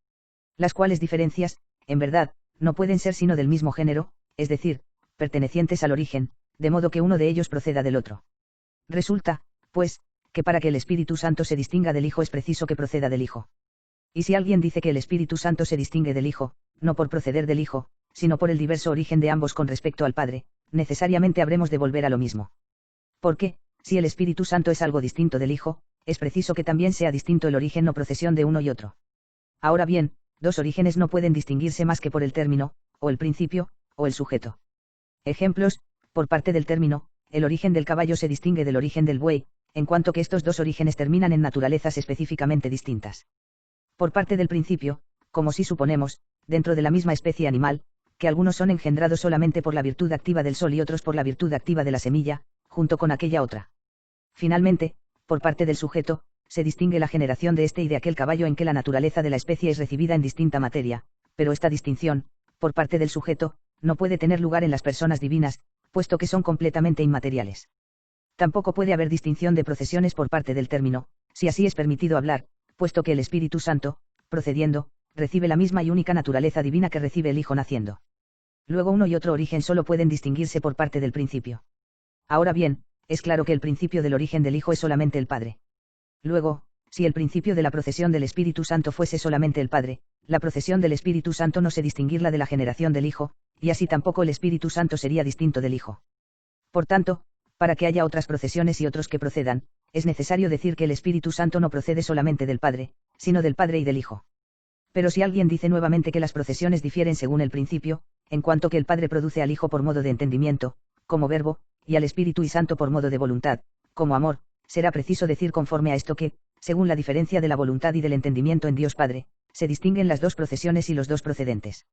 Las cuales diferencias, en verdad, no pueden ser sino del mismo género, es decir, pertenecientes al origen, de modo que uno de ellos proceda del otro. Resulta, pues, que para que el Espíritu Santo se distinga del Hijo es preciso que proceda del Hijo. Y si alguien dice que el Espíritu Santo se distingue del Hijo, no por proceder del Hijo, sino por el diverso origen de ambos con respecto al Padre, necesariamente habremos de volver a lo mismo. Porque, si el Espíritu Santo es algo distinto del Hijo, es preciso que también sea distinto el origen o procesión de uno y otro. Ahora bien, dos orígenes no pueden distinguirse más que por el término, o el principio, o el sujeto. Ejemplos, Por parte del término, el origen del caballo se distingue del origen del buey, en cuanto que estos dos orígenes terminan en naturalezas específicamente distintas. Por parte del principio, como si suponemos, dentro de la misma especie animal, que algunos son engendrados solamente por la virtud activa del sol y otros por la virtud activa de la semilla, junto con aquella otra. Finalmente, por parte del sujeto, se distingue la generación de este y de aquel caballo en que la naturaleza de la especie es recibida en distinta materia, pero esta distinción, por parte del sujeto, no puede tener lugar en las personas divinas, puesto que son completamente inmateriales. Tampoco puede haber distinción de procesiones por parte del término, si así es permitido hablar, puesto que el Espíritu Santo, procediendo, recibe la misma y única naturaleza divina que recibe el Hijo naciendo. Luego uno y otro origen solo pueden distinguirse por parte del principio. Ahora bien, es claro que el principio del origen del Hijo es solamente el Padre. Luego, si el principio de la procesión del Espíritu Santo fuese solamente el Padre, la procesión del Espíritu Santo no se distinguirla de la generación del Hijo, y así tampoco el Espíritu Santo sería distinto del Hijo. Por tanto, para que haya otras procesiones y otros que procedan, es necesario decir que el Espíritu Santo no procede solamente del Padre, sino del Padre y del Hijo. Pero si alguien dice nuevamente que las procesiones difieren según el principio, en cuanto que el Padre produce al Hijo por modo de entendimiento, como verbo, y al Espíritu y Santo por modo de voluntad, como amor, será preciso decir conforme a esto que, según la diferencia de la voluntad y del entendimiento en Dios Padre, se distinguen las dos procesiones y los dos procedentes.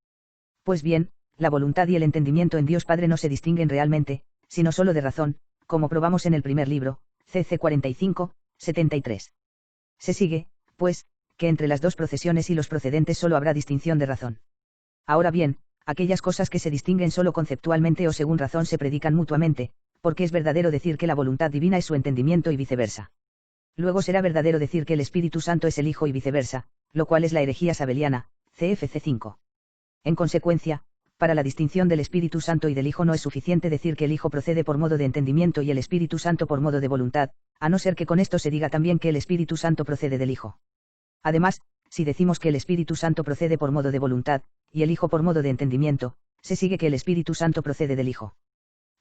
Pues bien, la voluntad y el entendimiento en Dios Padre no se distinguen realmente, sino solo de razón, como probamos en el primer libro, CC 45, 73. Se sigue, pues, que entre las dos procesiones y los procedentes solo habrá distinción de razón. Ahora bien, aquellas cosas que se distinguen solo conceptualmente o según razón se predican mutuamente, porque es verdadero decir que la voluntad divina es su entendimiento y viceversa. Luego será verdadero decir que el Espíritu Santo es el Hijo y viceversa, lo cual es la herejía sabeliana, CFC 5. En consecuencia, para la distinción del Espíritu Santo y del Hijo no es suficiente decir que el Hijo procede por modo de entendimiento y el Espíritu Santo por modo de voluntad, a no ser que con esto se diga también que el Espíritu Santo procede del Hijo. Además, si decimos que el Espíritu Santo procede por modo de voluntad, y el Hijo por modo de entendimiento, se sigue que el Espíritu Santo procede del Hijo.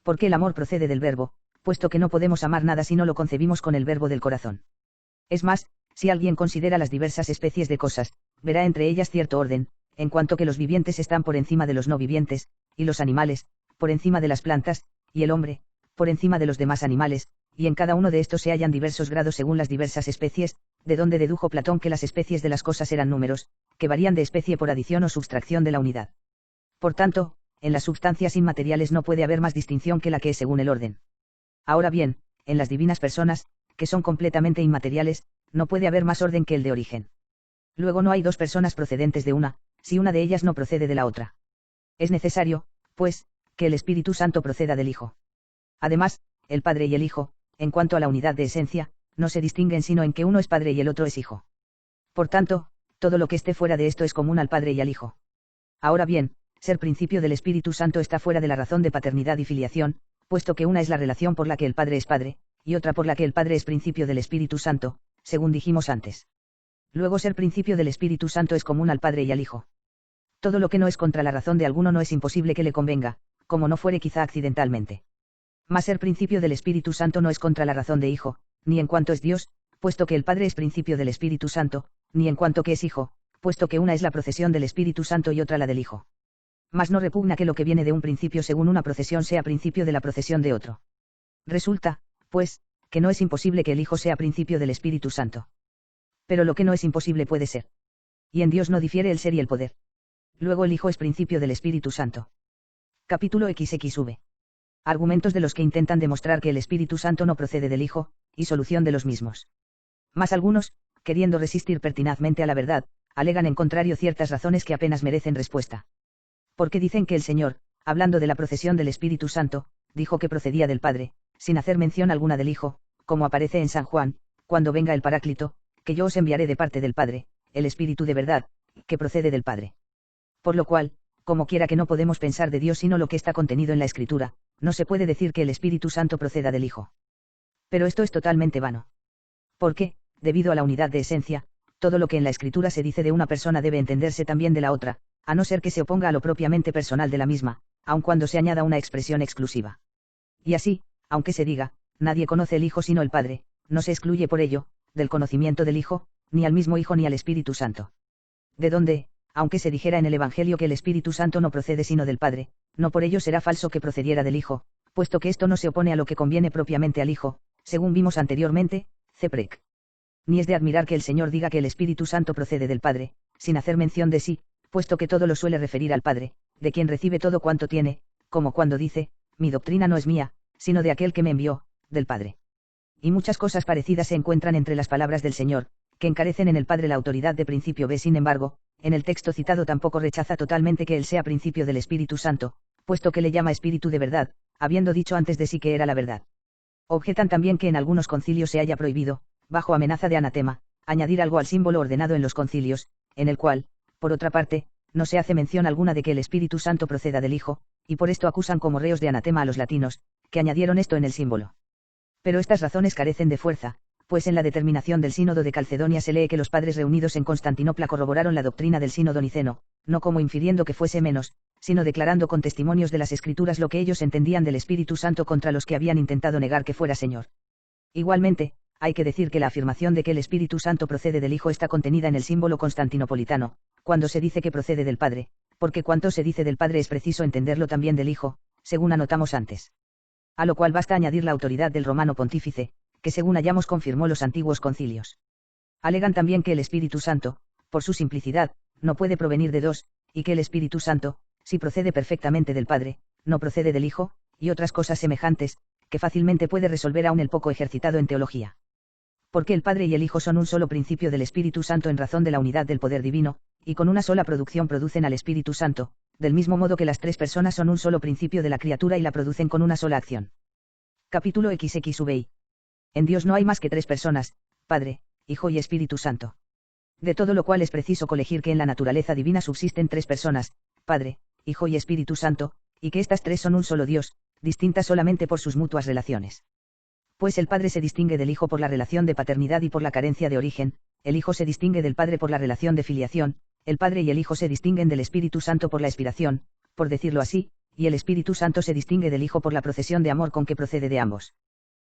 Porque el amor procede del Verbo, puesto que no podemos amar nada si no lo concebimos con el verbo del corazón. Es más, si alguien considera las diversas especies de cosas, verá entre ellas cierto orden, en cuanto que los vivientes están por encima de los no vivientes, y los animales, por encima de las plantas, y el hombre, por encima de los demás animales, y en cada uno de estos se hallan diversos grados según las diversas especies, de donde dedujo Platón que las especies de las cosas eran números, que varían de especie por adición o subtracción de la unidad. Por tanto, en las substancias inmateriales no puede haber más distinción que la que es según el orden. Ahora bien, en las divinas personas, que son completamente inmateriales, no puede haber más orden que el de origen. Luego no hay dos personas procedentes de una, si una de ellas no procede de la otra. Es necesario, pues, que el Espíritu Santo proceda del Hijo. Además, el Padre y el Hijo, en cuanto a la unidad de esencia, no se distinguen sino en que uno es Padre y el otro es Hijo. Por tanto, todo lo que esté fuera de esto es común al Padre y al Hijo. Ahora bien, ser principio del Espíritu Santo está fuera de la razón de paternidad y filiación, puesto que una es la relación por la que el Padre es Padre, y otra por la que el Padre es principio del Espíritu Santo, según dijimos antes. Luego ser principio del Espíritu Santo es común al Padre y al Hijo. Todo lo que no es contra la razón de alguno no es imposible que le convenga, como no fuere quizá accidentalmente. Mas ser principio del Espíritu Santo no es contra la razón de Hijo, ni en cuanto es Dios, puesto que el Padre es principio del Espíritu Santo, ni en cuanto que es Hijo, puesto que una es la procesión del Espíritu Santo y otra la del Hijo. Mas no repugna que lo que viene de un principio según una procesión sea principio de la procesión de otro. Resulta, pues, que no es imposible que el Hijo sea principio del Espíritu Santo. Pero lo que no es imposible puede ser. Y en Dios no difiere el ser y el poder. Luego el Hijo es principio del Espíritu Santo. Capítulo XXV. Argumentos de los que intentan demostrar que el Espíritu Santo no procede del Hijo, y solución de los mismos. Mas algunos, queriendo resistir pertinazmente a la verdad, alegan en contrario ciertas razones que apenas merecen respuesta. Porque dicen que el Señor, hablando de la procesión del Espíritu Santo, dijo que procedía del Padre, sin hacer mención alguna del Hijo, como aparece en San Juan, cuando venga el Paráclito, que yo os enviaré de parte del Padre, el Espíritu de verdad, que procede del Padre. Por lo cual, como quiera que no podemos pensar de Dios sino lo que está contenido en la Escritura, no se puede decir que el Espíritu Santo proceda del Hijo. Pero esto es totalmente vano. Porque, debido a la unidad de esencia, todo lo que en la Escritura se dice de una persona debe entenderse también de la otra, a no ser que se oponga a lo propiamente personal de la misma, aun cuando se añada una expresión exclusiva. Y así, aunque se diga, nadie conoce el Hijo sino el Padre, no se excluye por ello, del conocimiento del Hijo, ni al mismo Hijo ni al Espíritu Santo. De donde, aunque se dijera en el Evangelio que el Espíritu Santo no procede sino del Padre, no por ello será falso que procediera del Hijo, puesto que esto no se opone a lo que conviene propiamente al Hijo, según vimos anteriormente, Ceprec. Ni es de admirar que el Señor diga que el Espíritu Santo procede del Padre, sin hacer mención de sí, puesto que todo lo suele referir al Padre, de quien recibe todo cuanto tiene, como cuando dice, mi doctrina no es mía, sino de aquel que me envió, del Padre. Y muchas cosas parecidas se encuentran entre las palabras del Señor, que encarecen en el Padre la autoridad de principio B. Sin embargo, en el texto citado tampoco rechaza totalmente que Él sea principio del Espíritu Santo, puesto que le llama Espíritu de verdad, habiendo dicho antes de sí que era la verdad. Objetan también que en algunos concilios se haya prohibido, bajo amenaza de anatema, añadir algo al símbolo ordenado en los concilios, en el cual, por otra parte, no se hace mención alguna de que el Espíritu Santo proceda del Hijo, y por esto acusan como reos de anatema a los latinos, que añadieron esto en el símbolo. Pero estas razones carecen de fuerza, pues en la determinación del Sínodo de Calcedonia se lee que los padres reunidos en Constantinopla corroboraron la doctrina del Sínodo niceno, no como infiriendo que fuese menos, sino declarando con testimonios de las Escrituras lo que ellos entendían del Espíritu Santo contra los que habían intentado negar que fuera Señor. Igualmente, hay que decir que la afirmación de que el Espíritu Santo procede del Hijo está contenida en el símbolo constantinopolitano, cuando se dice que procede del Padre, porque cuanto se dice del Padre es preciso entenderlo también del Hijo, según anotamos antes. A lo cual basta añadir la autoridad del romano pontífice, que según hallamos confirmó los antiguos concilios. Alegan también que el Espíritu Santo, por su simplicidad, no puede provenir de dos, y que el Espíritu Santo, si procede perfectamente del Padre, no procede del Hijo, y otras cosas semejantes, que fácilmente puede resolver aún el poco ejercitado en teología. Porque el Padre y el Hijo son un solo principio del Espíritu Santo en razón de la unidad del poder divino, y con una sola producción producen al Espíritu Santo, del mismo modo que las tres personas son un solo principio de la criatura y la producen con una sola acción. Capítulo XXVI. En Dios no hay más que tres personas, Padre, Hijo y Espíritu Santo. De todo lo cual es preciso colegir que en la naturaleza divina subsisten tres personas, Padre, Hijo y Espíritu Santo, y que estas tres son un solo Dios, distintas solamente por sus mutuas relaciones. Pues el Padre se distingue del Hijo por la relación de paternidad y por la carencia de origen, el Hijo se distingue del Padre por la relación de filiación, el Padre y el Hijo se distinguen del Espíritu Santo por la expiración, por decirlo así, y el Espíritu Santo se distingue del Hijo por la procesión de amor con que procede de ambos.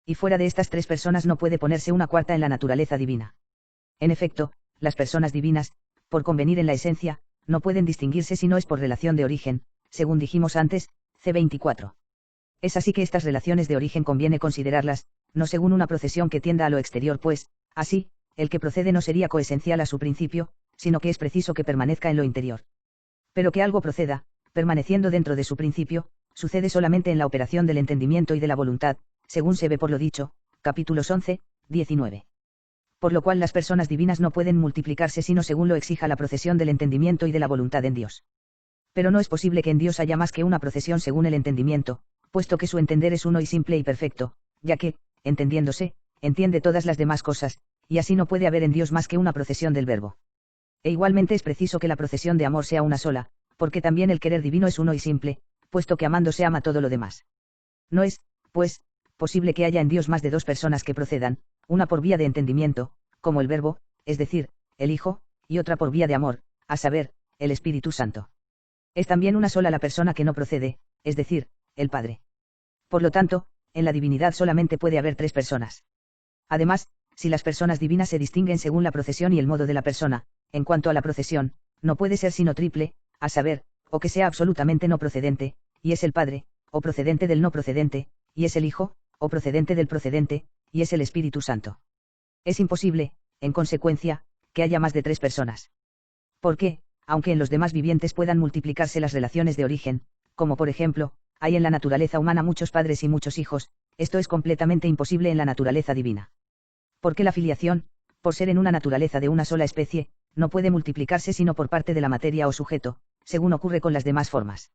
Y fuera de estas tres personas no puede ponerse una cuarta en la naturaleza divina. En efecto, las personas divinas, por convenir en la esencia, no pueden distinguirse si no es por relación de origen, según dijimos antes, C24. Es así que estas relaciones de origen conviene considerarlas, no según una procesión que tienda a lo exterior, pues, así, el que procede no sería coesencial a su principio, sino que es preciso que permanezca en lo interior. Pero que algo proceda, permaneciendo dentro de su principio, sucede solamente en la operación del entendimiento y de la voluntad, según se ve por lo dicho, capítulos 11, 19. Por lo cual las personas divinas no pueden multiplicarse sino según lo exija la procesión del entendimiento y de la voluntad en Dios. Pero no es posible que en Dios haya más que una procesión según el entendimiento, puesto que su entender es uno y simple y perfecto, ya que, entendiéndose, entiende todas las demás cosas, y así no puede haber en Dios más que una procesión del Verbo. E igualmente es preciso que la procesión de amor sea una sola, porque también el querer divino es uno y simple, puesto que amando se ama todo lo demás. No es, pues, posible que haya en Dios más de dos personas que procedan, una por vía de entendimiento, como el Verbo, es decir, el Hijo, y otra por vía de amor, a saber, el Espíritu Santo. Es también una sola la persona que no procede, es decir, el Padre. Por lo tanto, en la divinidad solamente puede haber tres personas. Además, si las personas divinas se distinguen según la procesión y el modo de la persona, en cuanto a la procesión, no puede ser sino triple, a saber, o que sea absolutamente no procedente, y es el Padre, o procedente del no procedente, y es el Hijo, o procedente del procedente, y es el Espíritu Santo. Es imposible, en consecuencia, que haya más de tres personas. Porque, aunque en los demás vivientes puedan multiplicarse las relaciones de origen, como por ejemplo, hay en la naturaleza humana muchos padres y muchos hijos, esto es completamente imposible en la naturaleza divina. Porque la filiación, por ser en una naturaleza de una sola especie, no puede multiplicarse sino por parte de la materia o sujeto, según ocurre con las demás formas.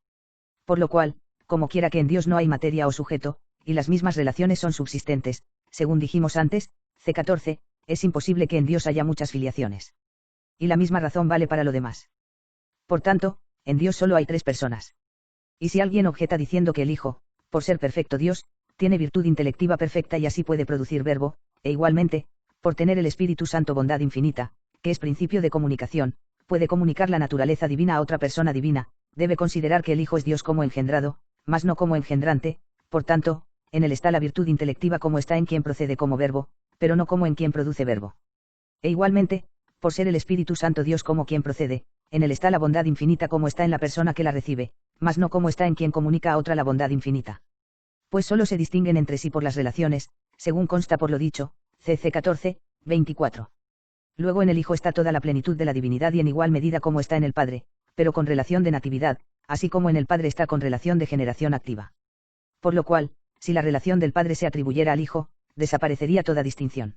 Por lo cual, como quiera que en Dios no hay materia o sujeto, y las mismas relaciones son subsistentes, según dijimos antes, C14, es imposible que en Dios haya muchas filiaciones. Y la misma razón vale para lo demás. Por tanto, en Dios solo hay tres personas. Y si alguien objeta diciendo que el Hijo, por ser perfecto Dios, tiene virtud intelectiva perfecta y así puede producir verbo, e igualmente, por tener el Espíritu Santo bondad infinita, que es principio de comunicación, puede comunicar la naturaleza divina a otra persona divina, debe considerar que el Hijo es Dios como engendrado, mas no como engendrante, por tanto, en él está la virtud intelectiva como está en quien procede como verbo, pero no como en quien produce verbo. E igualmente, por ser el Espíritu Santo Dios como quien procede, en él está la bondad infinita como está en la persona que la recibe, mas no como está en quien comunica a otra la bondad infinita. pues solo se distinguen entre sí por las relaciones, según consta por lo dicho, cc 14, 24. Luego en el Hijo está toda la plenitud de la divinidad y en igual medida como está en el Padre, pero con relación de natividad, así como en el Padre está con relación de generación activa. Por lo cual, si la relación del Padre se atribuyera al Hijo, desaparecería toda distinción.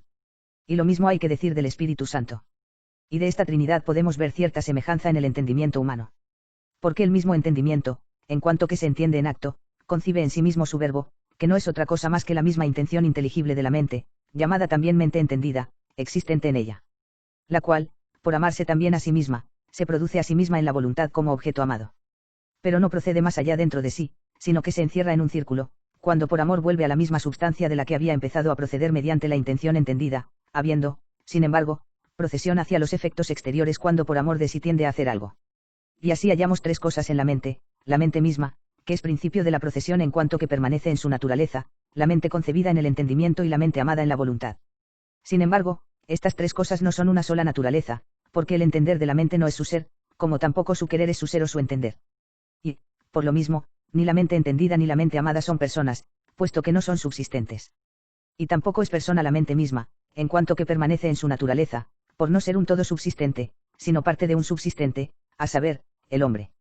Y lo mismo hay que decir del Espíritu Santo. Y de esta Trinidad podemos ver cierta semejanza en el entendimiento humano. Porque el mismo entendimiento, en cuanto que se entiende en acto, concibe en sí mismo su verbo, que no es otra cosa más que la misma intención inteligible de la mente, llamada también mente entendida, existente en ella. La cual, por amarse también a sí misma, se produce a sí misma en la voluntad como objeto amado. Pero no procede más allá dentro de sí, sino que se encierra en un círculo, cuando por amor vuelve a la misma substancia de la que había empezado a proceder mediante la intención entendida, habiendo, sin embargo, procesión hacia los efectos exteriores cuando por amor de sí tiende a hacer algo. Y así hallamos tres cosas en la mente misma, que es principio de la procesión en cuanto que permanece en su naturaleza, la mente concebida en el entendimiento y la mente amada en la voluntad. Sin embargo, estas tres cosas no son una sola naturaleza, porque el entender de la mente no es su ser, como tampoco su querer es su ser o su entender. Y, por lo mismo, ni la mente entendida ni la mente amada son personas, puesto que no son subsistentes. Y tampoco es persona la mente misma, en cuanto que permanece en su naturaleza, por no ser un todo subsistente, sino parte de un subsistente, a saber, el hombre.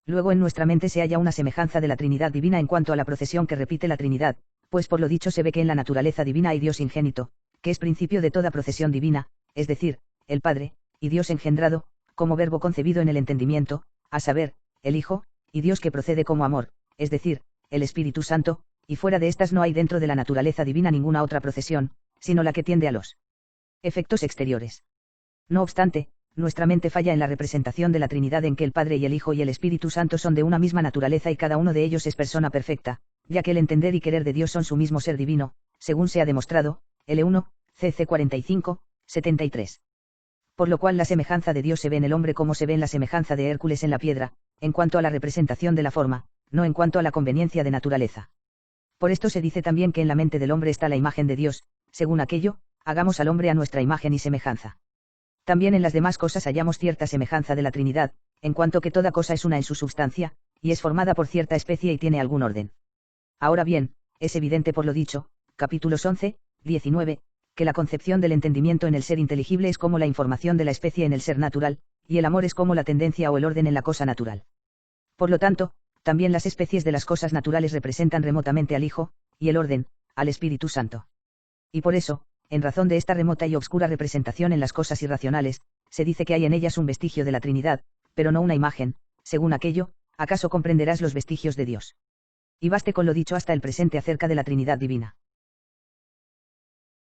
Luego en nuestra mente se halla una semejanza de la Trinidad divina en cuanto a la procesión que repite la Trinidad, pues por lo dicho se ve que en la naturaleza divina hay Dios ingénito, que es principio de toda procesión divina, es decir, el Padre, y Dios engendrado, como verbo concebido en el entendimiento, a saber, el Hijo, y Dios que procede como amor, es decir, el Espíritu Santo, y fuera de estas no hay dentro de la naturaleza divina ninguna otra procesión, sino la que tiende a los efectos exteriores. No obstante, nuestra mente falla en la representación de la Trinidad en que el Padre y el Hijo y el Espíritu Santo son de una misma naturaleza y cada uno de ellos es persona perfecta, ya que el entender y querer de Dios son su mismo ser divino, según se ha demostrado, L1, cc 45, 73. Por lo cual la semejanza de Dios se ve en el hombre como se ve en la semejanza de Hércules en la piedra, en cuanto a la representación de la forma, no en cuanto a la conveniencia de naturaleza. Por esto se dice también que en la mente del hombre está la imagen de Dios, según aquello, hagamos al hombre a nuestra imagen y semejanza. También en las demás cosas hallamos cierta semejanza de la Trinidad, en cuanto que toda cosa es una en su substancia, y es formada por cierta especie y tiene algún orden. Ahora bien, es evidente por lo dicho, capítulos 11, 19, que la concepción del entendimiento en el ser inteligible es como la información de la especie en el ser natural, y el amor es como la tendencia o el orden en la cosa natural. Por lo tanto, también las especies de las cosas naturales representan remotamente al Hijo, y el orden, al Espíritu Santo. Y por eso, en razón de esta remota y obscura representación en las cosas irracionales, se dice que hay en ellas un vestigio de la Trinidad, pero no una imagen, según aquello, acaso comprenderás los vestigios de Dios. Y baste con lo dicho hasta el presente acerca de la Trinidad divina.